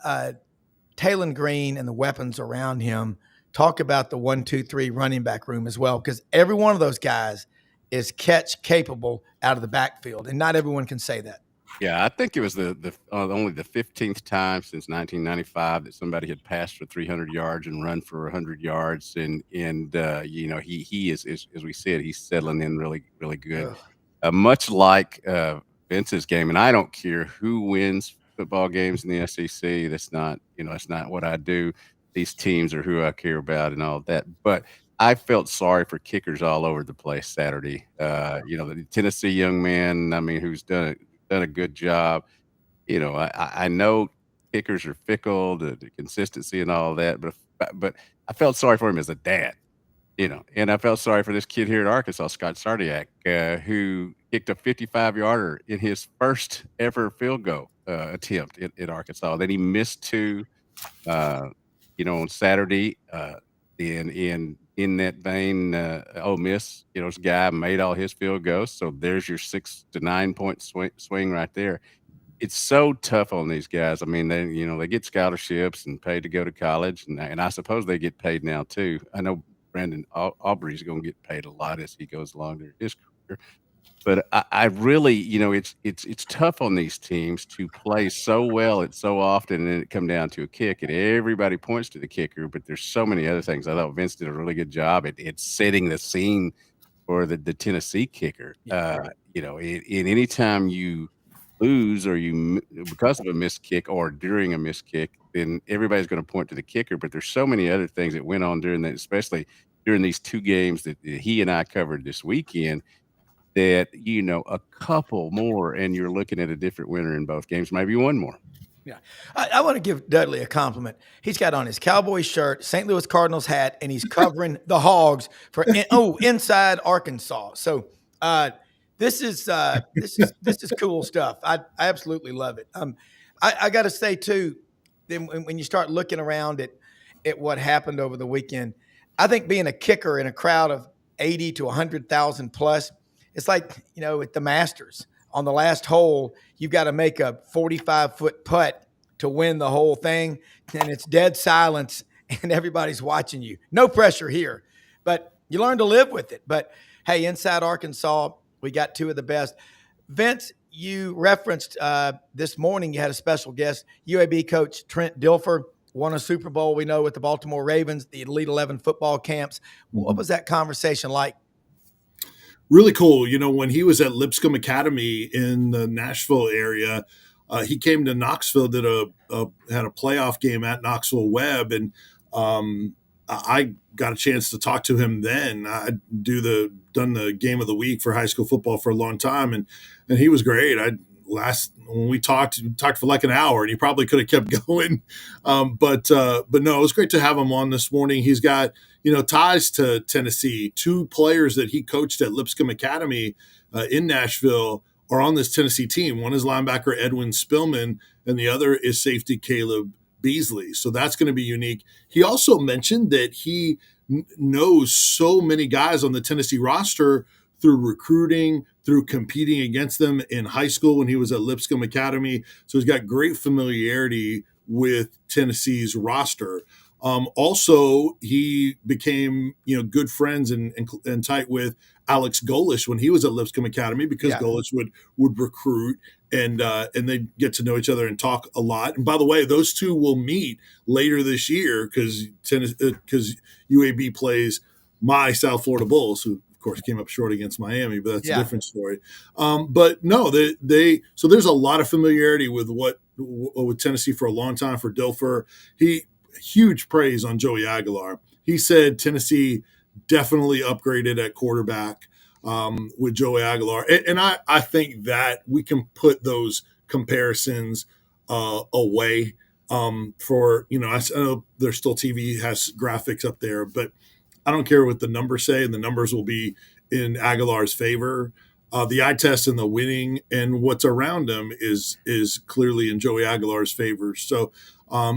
Talon Green and the weapons around him, talk about the 1-2-3 running back room as well, because every one of those guys is catch capable out of the backfield, and not everyone can say that. Yeah, I think it was only the 15th time since 1995 that somebody had passed for 300 yards and run for 100 yards, and he is, as we said, he's settling in really, really good. Much like Vince's game, and I don't care who wins football games in the SEC. That's not what I do. These teams are who I care about and all that. But I felt sorry for kickers all over the place Saturday. The Tennessee young man, who's done a good job. I know kickers are fickle, the consistency and all that, but I felt sorry for him as a dad, and I felt sorry for this kid here at Arkansas, Scott Sardiak, who kicked a 55-yarder in his first ever field goal attempt at Arkansas. Then he missed 2, on Saturday. In that vein, Ole Miss, this guy made all his field goals. So there's your 6 to 9 point swing right there. It's so tough on these guys. They get scholarships and paid to go to college, and I suppose they get paid now too. I know Brandon Aubrey's going to get paid a lot as he goes along in his career. But I really, it's tough on these teams to play so well and so often, and then it come down to a kick, and everybody points to the kicker, but there's so many other things. I thought Vince did a really good job at setting the scene for the Tennessee kicker. In any time you lose or because of a missed kick or during a missed kick, then everybody's going to point to the kicker. But there's so many other things that went on during that, especially during these 2 games that he and I covered this weekend, that, a couple more and you're looking at a different winner in both games, maybe one more. Yeah. I want to give Dudley a compliment. He's got on his Cowboys shirt, St. Louis Cardinals hat, and he's covering the Hogs for inside Arkansas. So this is cool stuff. I absolutely love it. I got to say too, then when you start looking around at what happened over the weekend, I think being a kicker in a crowd of 80 to 100,000 plus, it's like, at the Masters on the last hole, you've got to make a 45-foot putt to win the whole thing. And it's dead silence and everybody's watching you. No pressure here, but you learn to live with it. But hey, inside Arkansas, we got 2 of the best. Vince, you referenced this morning, you had a special guest, UAB coach Trent Dilfer, won a Super Bowl, we know, with the Baltimore Ravens, the Elite 11 football camps. What was that conversation like? Really cool. When he was at Lipscomb Academy in the Nashville area, he came to Knoxville, had a playoff game at Knoxville Webb, and I got a chance to talk to him then. I'd done the game of the week for high school football for a long time, and he was great. I when we talked for like an hour, and he probably could have kept going. But no, it was great to have him on this morning. He's got, ties to Tennessee. 2 players that he coached at Lipscomb Academy in Nashville are on this Tennessee team. One is linebacker Edwin Spillman, and the other is safety Caleb Beasley. So that's going to be unique. He also mentioned that he knows so many guys on the Tennessee roster through recruiting, through competing against them in high school when he was at Lipscomb Academy. So he's got great familiarity with Tennessee's roster. Also, he became, good friends and tight with Alex Golish when he was at Lipscomb Academy, because Golish would recruit, and they get to know each other and talk a lot. And by the way, those two will meet later this year because UAB plays my South Florida Bulls, who of course came up short against Miami, but that's a different story. But no, so there's a lot of familiarity with Tennessee for a long time for Dilfer. Huge praise on Joey Aguilar. He said Tennessee definitely upgraded at quarterback with Joey Aguilar. And I think that we can put those comparisons away for, I know there's still TV has graphics up there, but I don't care what the numbers say, and the numbers will be in Aguilar's favor. The eye test and the winning and what's around him is clearly in Joey Aguilar's favor. So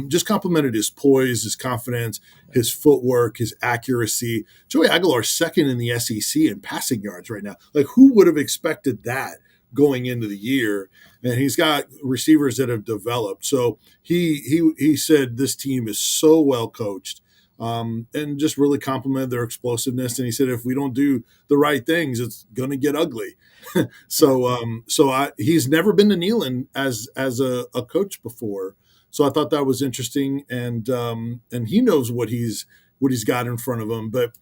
just complimented his poise, his confidence, his footwork, his accuracy. Joey Aguilar's second in the SEC in passing yards right now. Like, who would have expected that going into the year? And he's got receivers that have developed. So he said this team is so well coached. And just really complimented their explosiveness. And he said, if we don't do the right things, it's going to get ugly. He's never been to Neyland as a coach before. So I thought that was interesting. And he knows what he's got in front of him. But,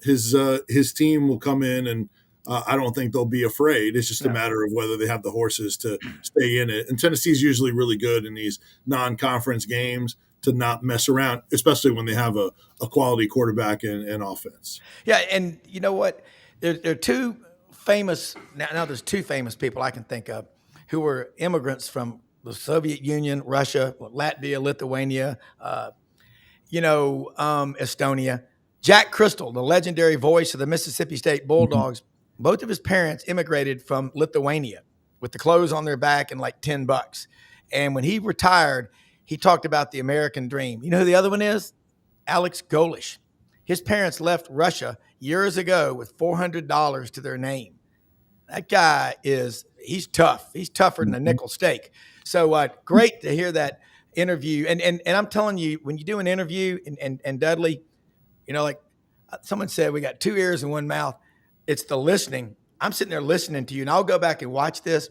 his team will come in, and I don't think they'll be afraid. It's just a matter of whether they have the horses to stay in it. And Tennessee's usually really good in these non-conference games to not mess around, especially when they have a quality quarterback and offense. Yeah, and you know what? There are 2 famous – now there's 2 famous people I can think of who were immigrants from the Soviet Union, Russia, Latvia, Lithuania, Estonia. Jack Crystal, the legendary voice of the Mississippi State Bulldogs, both of his parents immigrated from Lithuania with the clothes on their back and like $10. And when he retired – he talked about the American dream. You know who the other one is? Alex Golish. His parents left Russia years ago with $400 to their name. That guy he's tough. He's tougher than a nickel steak. So great to hear that interview. And I'm telling you, when you do an interview, and Dudley, like someone said, we got 2 ears and 1 mouth. It's the listening. I'm sitting there listening to you, and I'll go back and watch this.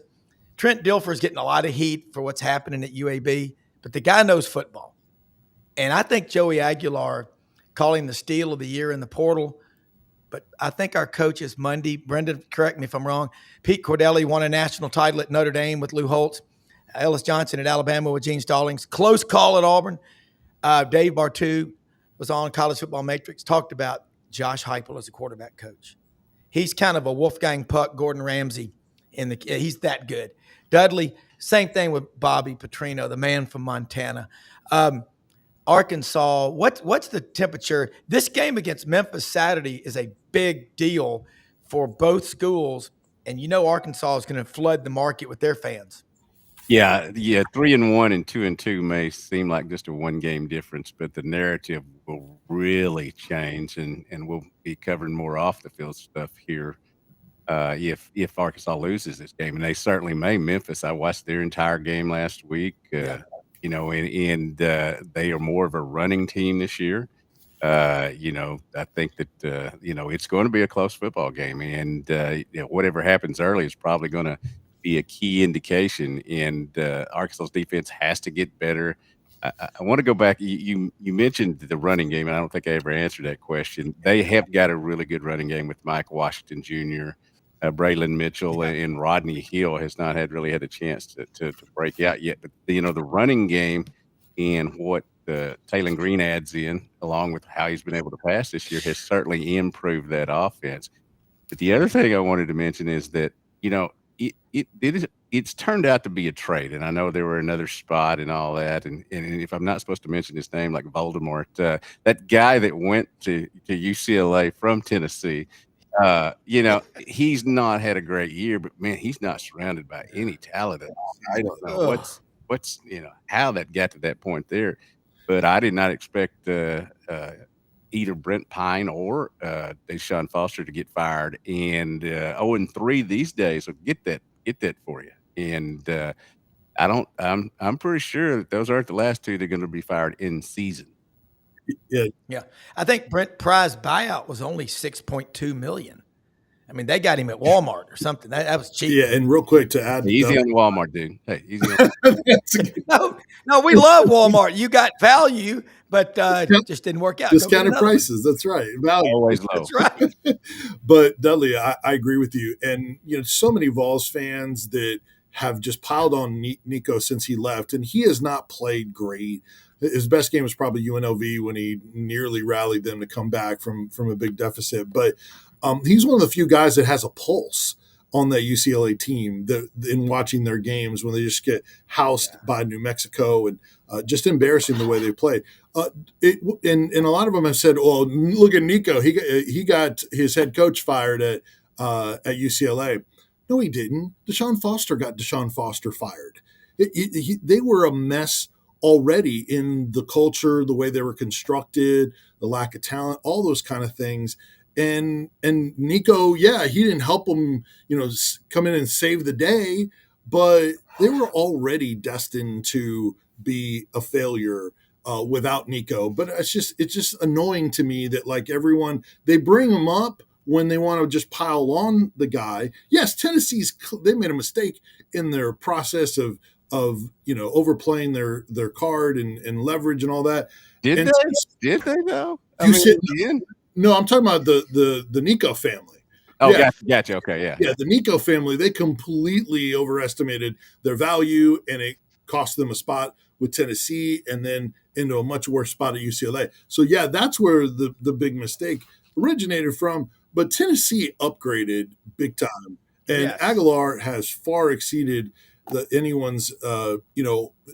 Trent Dilfer's getting a lot of heat for what's happening at UAB. But the guy knows football. And I think Joey Aguilar calling the steal of the year in the portal. But I think our coach is Monday. Brendan, correct me if I'm wrong. Pete Cordelli won a national title at Notre Dame with Lou Holtz. Ellis Johnson at Alabama with Gene Stallings. Close call at Auburn. Dave Bartu was on College Football Matrix, talked about Josh Heupel as a quarterback coach. He's kind of a Wolfgang Puck, Gordon Ramsay. He's that good. Dudley, same thing with Bobby Petrino, the man from Montana. Arkansas, what's the temperature? This game against Memphis Saturday is a big deal for both schools, and Arkansas is going to flood the market with their fans. Yeah. 3-1 and 2-2 may seem like just a 1-game difference, but the narrative will really change, and we'll be covering more off the field stuff here. If Arkansas loses this game, and they certainly may. Memphis, I watched their entire game last week, and they are more of a running team this year. I think that, it's going to be a close football game, and whatever happens early is probably going to be a key indication, and Arkansas's defense has to get better. I want to go back. You mentioned the running game, and I don't think I ever answered that question. They have got a really good running game with Mike Washington Jr., Braylon Mitchell, and Rodney Hill has not really had a chance to break out yet. But, the running game and what Taylon Green adds in, along with how he's been able to pass this year, has certainly improved that offense. But the other thing I wanted to mention is that, it is it's turned out to be a trade, and I know there were another spot and all that, and if I'm not supposed to mention his name, like Voldemort, that guy that went to UCLA from Tennessee, he's not had a great year, but man, he's not surrounded by any talent. I don't know what's how that got to that point there, but I did not expect either Brent Pine or Deshaun Foster to get fired, and 0-3 these days will get that for you. And I'm pretty sure that those aren't the last two they're going to be fired in season. Yeah. I think Brent Pry's buyout was only $6.2 million. I mean, they got him at Walmart or something. That was cheap. Yeah, and real quick to add, easy on Walmart, dude. Hey, easy on No, we love Walmart. You got value, but just didn't work out. Discounted prices. That's right. Value. Always low. That's right. But Dudley, I agree with you. And so many Vols fans that have just piled on Nico since he left, and he has not played great. His best game was probably UNLV when he nearly rallied them to come back from a big deficit. But he's one of the few guys that has a pulse on that UCLA team in watching their games when they just get housed by New Mexico and just embarrassing the way they played. And a lot of them have said, "Oh, look at Nico. He got his head coach fired at UCLA." No, he didn't. Deshaun Foster got Deshaun Foster fired. They were a mess already in the culture, the way they were constructed, the lack of talent, all those kind of things. And Nico, yeah, he didn't help them, come in and save the day, but they were already destined to be a failure without Nico. But it's just annoying to me that like everyone, they bring him up when they want to just pile on the guy. Yes, they made a mistake in their process of overplaying their card and leverage and all that. Did they though? No, I'm talking about the Nico family. Oh, yeah. Gotcha. Okay, yeah. Yeah, the Nico family, they completely overestimated their value, and it cost them a spot with Tennessee and then into a much worse spot at UCLA. So, yeah, that's where the big mistake originated from. But Tennessee upgraded big time, and yes. Aguilar has far exceeded anyone's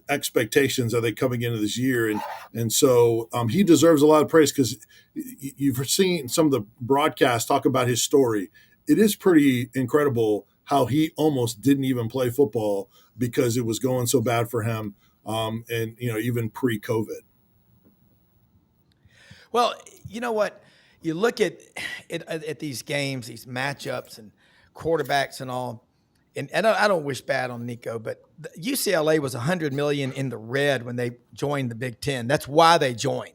expectations. Are they coming into this year? And so he deserves a lot of praise because you've seen some of the broadcasts talk about his story. It is pretty incredible how he almost didn't even play football because it was going so bad for him, and even pre-COVID. Well, you know what? You look at these games, these matchups and quarterbacks and all, and I don't wish bad on Nico, but UCLA was $100 million in the red when they joined the Big Ten. That's why they joined.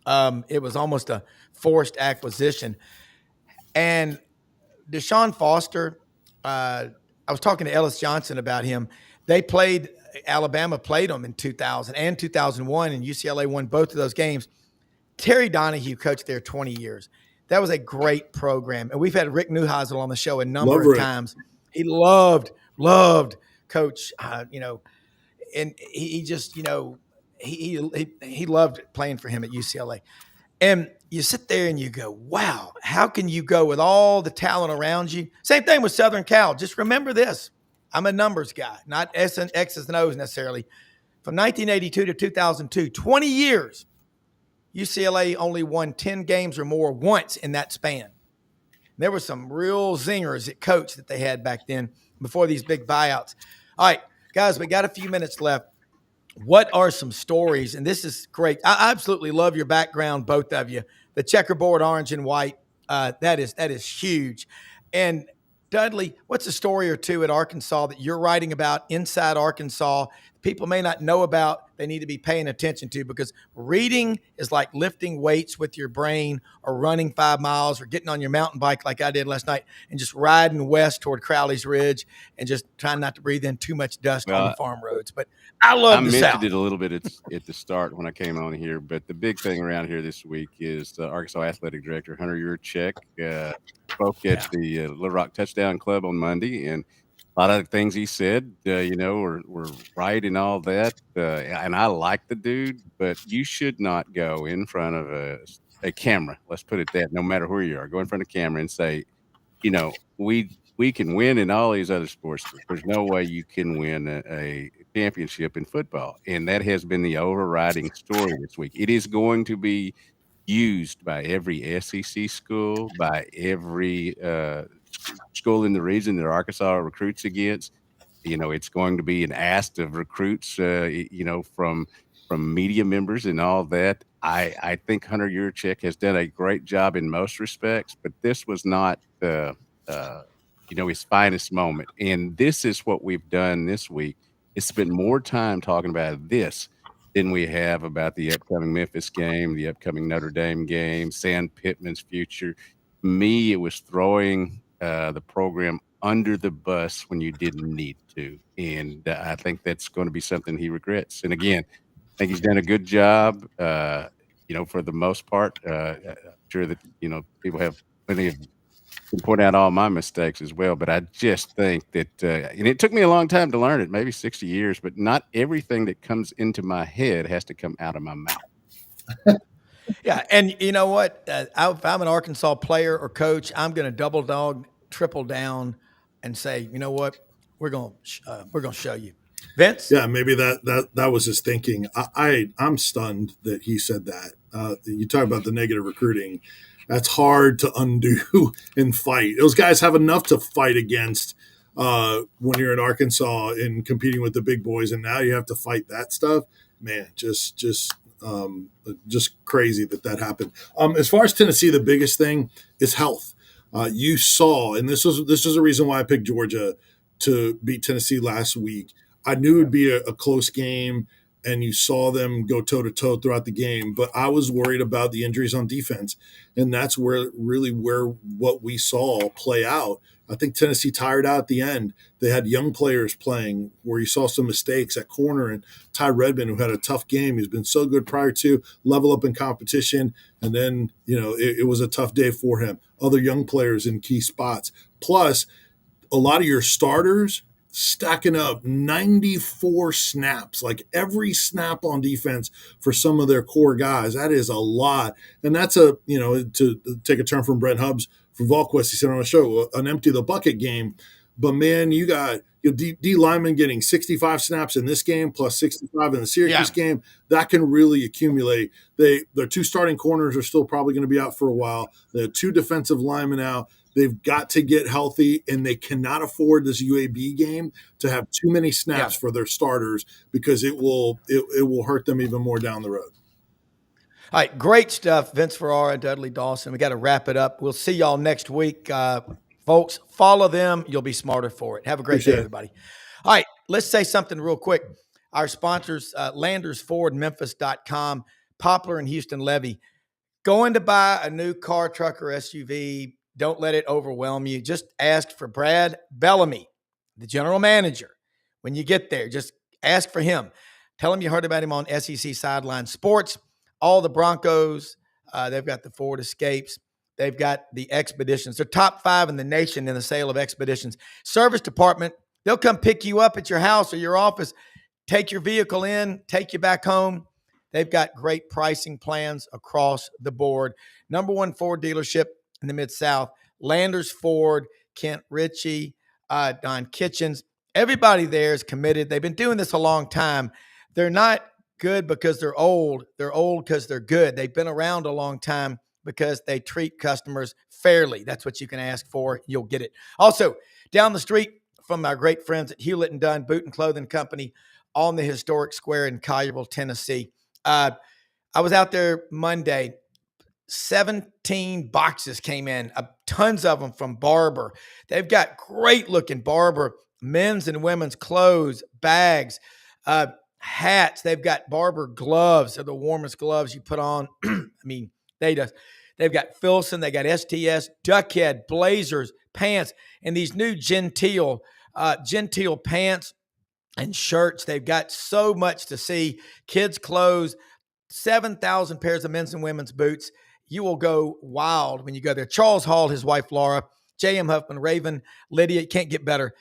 It was almost a forced acquisition. And Deshaun Foster, I was talking to Ellis Johnson about him. Alabama played them in 2000 and 2001, and UCLA won both of those games. Terry Donahue coached there 20 years. That was a great program. And we've had Rick Neuheisel on the show a number of times. He loved Coach, and he just, he loved playing for him at UCLA. And you sit there and you go, wow, how can you go with all the talent around you? Same thing with Southern Cal. Just remember this. I'm a numbers guy, not X's and O's necessarily. From 1982 to 2002, 20 years, UCLA only won 10 games or more once in that span. There were some real zingers at coach that they had back then before these big buyouts. All right, guys, we got a few minutes left. What are some stories? And this is great. I absolutely love your background, both of you. The checkerboard orange and white, that is huge. And Dudley, what's a story or two at Arkansas that you're writing about inside Arkansas people may not know about, they need to be paying attention to? Because reading is like lifting weights with your brain or running 5 miles or getting on your mountain bike like I did last night and just riding west toward Crowley's Ridge and just trying not to breathe in too much dust on the farm roads. But I love the South. I mentioned it a little bit at the start when I came on here, but the big thing around here this week is the Arkansas Athletic Director, Hunter Yurchek, spoke at the Little Rock Touchdown Club on Monday, and a lot of the things he said, were right and all that. And I like the dude, but you should not go in front of a camera. Let's put it that, no matter where you are, go in front of a camera and say, we we can win in all these other sports. There's no way you can win a championship in football. And that has been the overriding story this week. It is going to be used by every SEC school, by every school in the region that Arkansas recruits against. It's going to be an ask of recruits, from media members and all that. I think Hunter Yurchek has done a great job in most respects, but this was not his finest moment. And this is what we've done this week, is spend more time talking about this than we have about the upcoming Memphis game, the upcoming Notre Dame game, Sam Pittman's future. To me, it was throwing the program under the bus when you didn't need to. And I think that's going to be something he regrets. And again, I think he's done a good job, for the most part. I'm sure that, people have plenty of can point out all my mistakes as well. But I just think that, and it took me a long time to learn it, maybe 60 years, but not everything that comes into my head has to come out of my mouth. Yeah. And you know what? If I'm an Arkansas player or coach, I'm going to double dog, triple down and say, you know what? We're going to show you. Vince? Yeah, maybe that was his thinking. I'm stunned that he said that. You talk about the negative recruiting. That's hard to undo and fight. Those guys have enough to fight against when you're in Arkansas and competing with the big boys, and now you have to fight that stuff. Man, just crazy that happened. As far as Tennessee, the biggest thing is health. You saw, and this was a reason why I picked Georgia to beat Tennessee last week. I knew it would be a close game, and you saw them go toe-to-toe throughout the game. But I was worried about the injuries on defense, and that's where what we saw play out. I think Tennessee tired out at the end. They had young players playing where you saw some mistakes at corner, and Ty Redmond, who had a tough game, he's been so good prior to, level up in competition, and then it was a tough day for him. Other young players in key spots. Plus, a lot of your starters stacking up 94 snaps, like every snap on defense for some of their core guys. That is a lot. And that's to take a term from Brent Hubbs from VolQuest, he said on the show, an empty the bucket game. But man, you got D lineman getting 65 snaps in this game plus 65 in the Syracuse game. That can really accumulate. Their two starting corners are still probably going to be out for a while. They have two defensive linemen out. They've got to get healthy, and they cannot afford this UAB game to have too many snaps for their starters, because it will hurt them even more down the road. All right, great stuff, Vince Ferrara, Dudley Dawson. We got to wrap it up. We'll see y'all next week. Folks, follow them. You'll be smarter for it. Have a great day, everybody. All right, let's say something real quick. Our sponsors, LandersFordMemphis.com, Poplar and Houston Levy. Going to buy a new car, truck, or SUV, don't let it overwhelm you. Just ask for Brad Bellamy, the general manager. When you get there, just ask for him. Tell him you heard about him on SEC Sidelines Sports. All the Broncos, they've got the Ford Escapes. They've got the Expeditions. They're top 5 in the nation in the sale of Expeditions. Service department, they'll come pick you up at your house or your office, take your vehicle in, take you back home. They've got great pricing plans across the board. Number 1 Ford dealership in the Mid-South, Landers Ford, Kent Ritchie, Don Kitchens. Everybody there is committed. They've been doing this a long time. They're not good because they're old. They're old because they're good. They've been around a long time because they treat customers fairly. That's what you can ask for. You'll get it. Also, down the street from our great friends at Hewlett & Dunn Boot and Clothing Company on the historic square in Collierville, Tennessee. I was out there Monday. 17 boxes came in, tons of them from Barber. They've got great looking Barber men's and women's clothes, bags, hats. They've got Barber gloves. They're the warmest gloves you put on. I mean, they've got Filson, they got STS, Duckhead, blazers, pants, and these new Gentile pants and shirts. They've got so much to see. Kids' clothes, 7,000 pairs of men's and women's boots. You will go wild when you go there. Charles Hall, his wife Laura, J.M. Huffman, Raven, Lydia, you can't get better.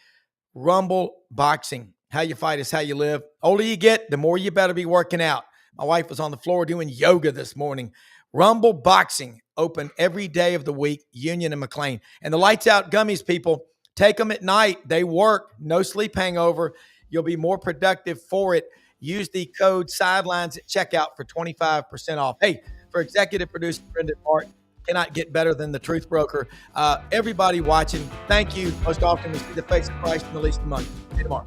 Rumble Boxing. How you fight is how you live. Older you get, the more you better be working out. My wife was on the floor doing yoga this morning. Rumble Boxing, open every day of the week, Union and McLean. And the Lights Out Gummies, people, Take them at night. They work. No sleep hangover. You'll be more productive for it. Use the code Sidelines at checkout for 25% off. Hey, for executive producer Brendan Martin, cannot get better than the Truth Broker. Everybody watching, thank you. Most often we see the face of Christ in the least among you. See you tomorrow.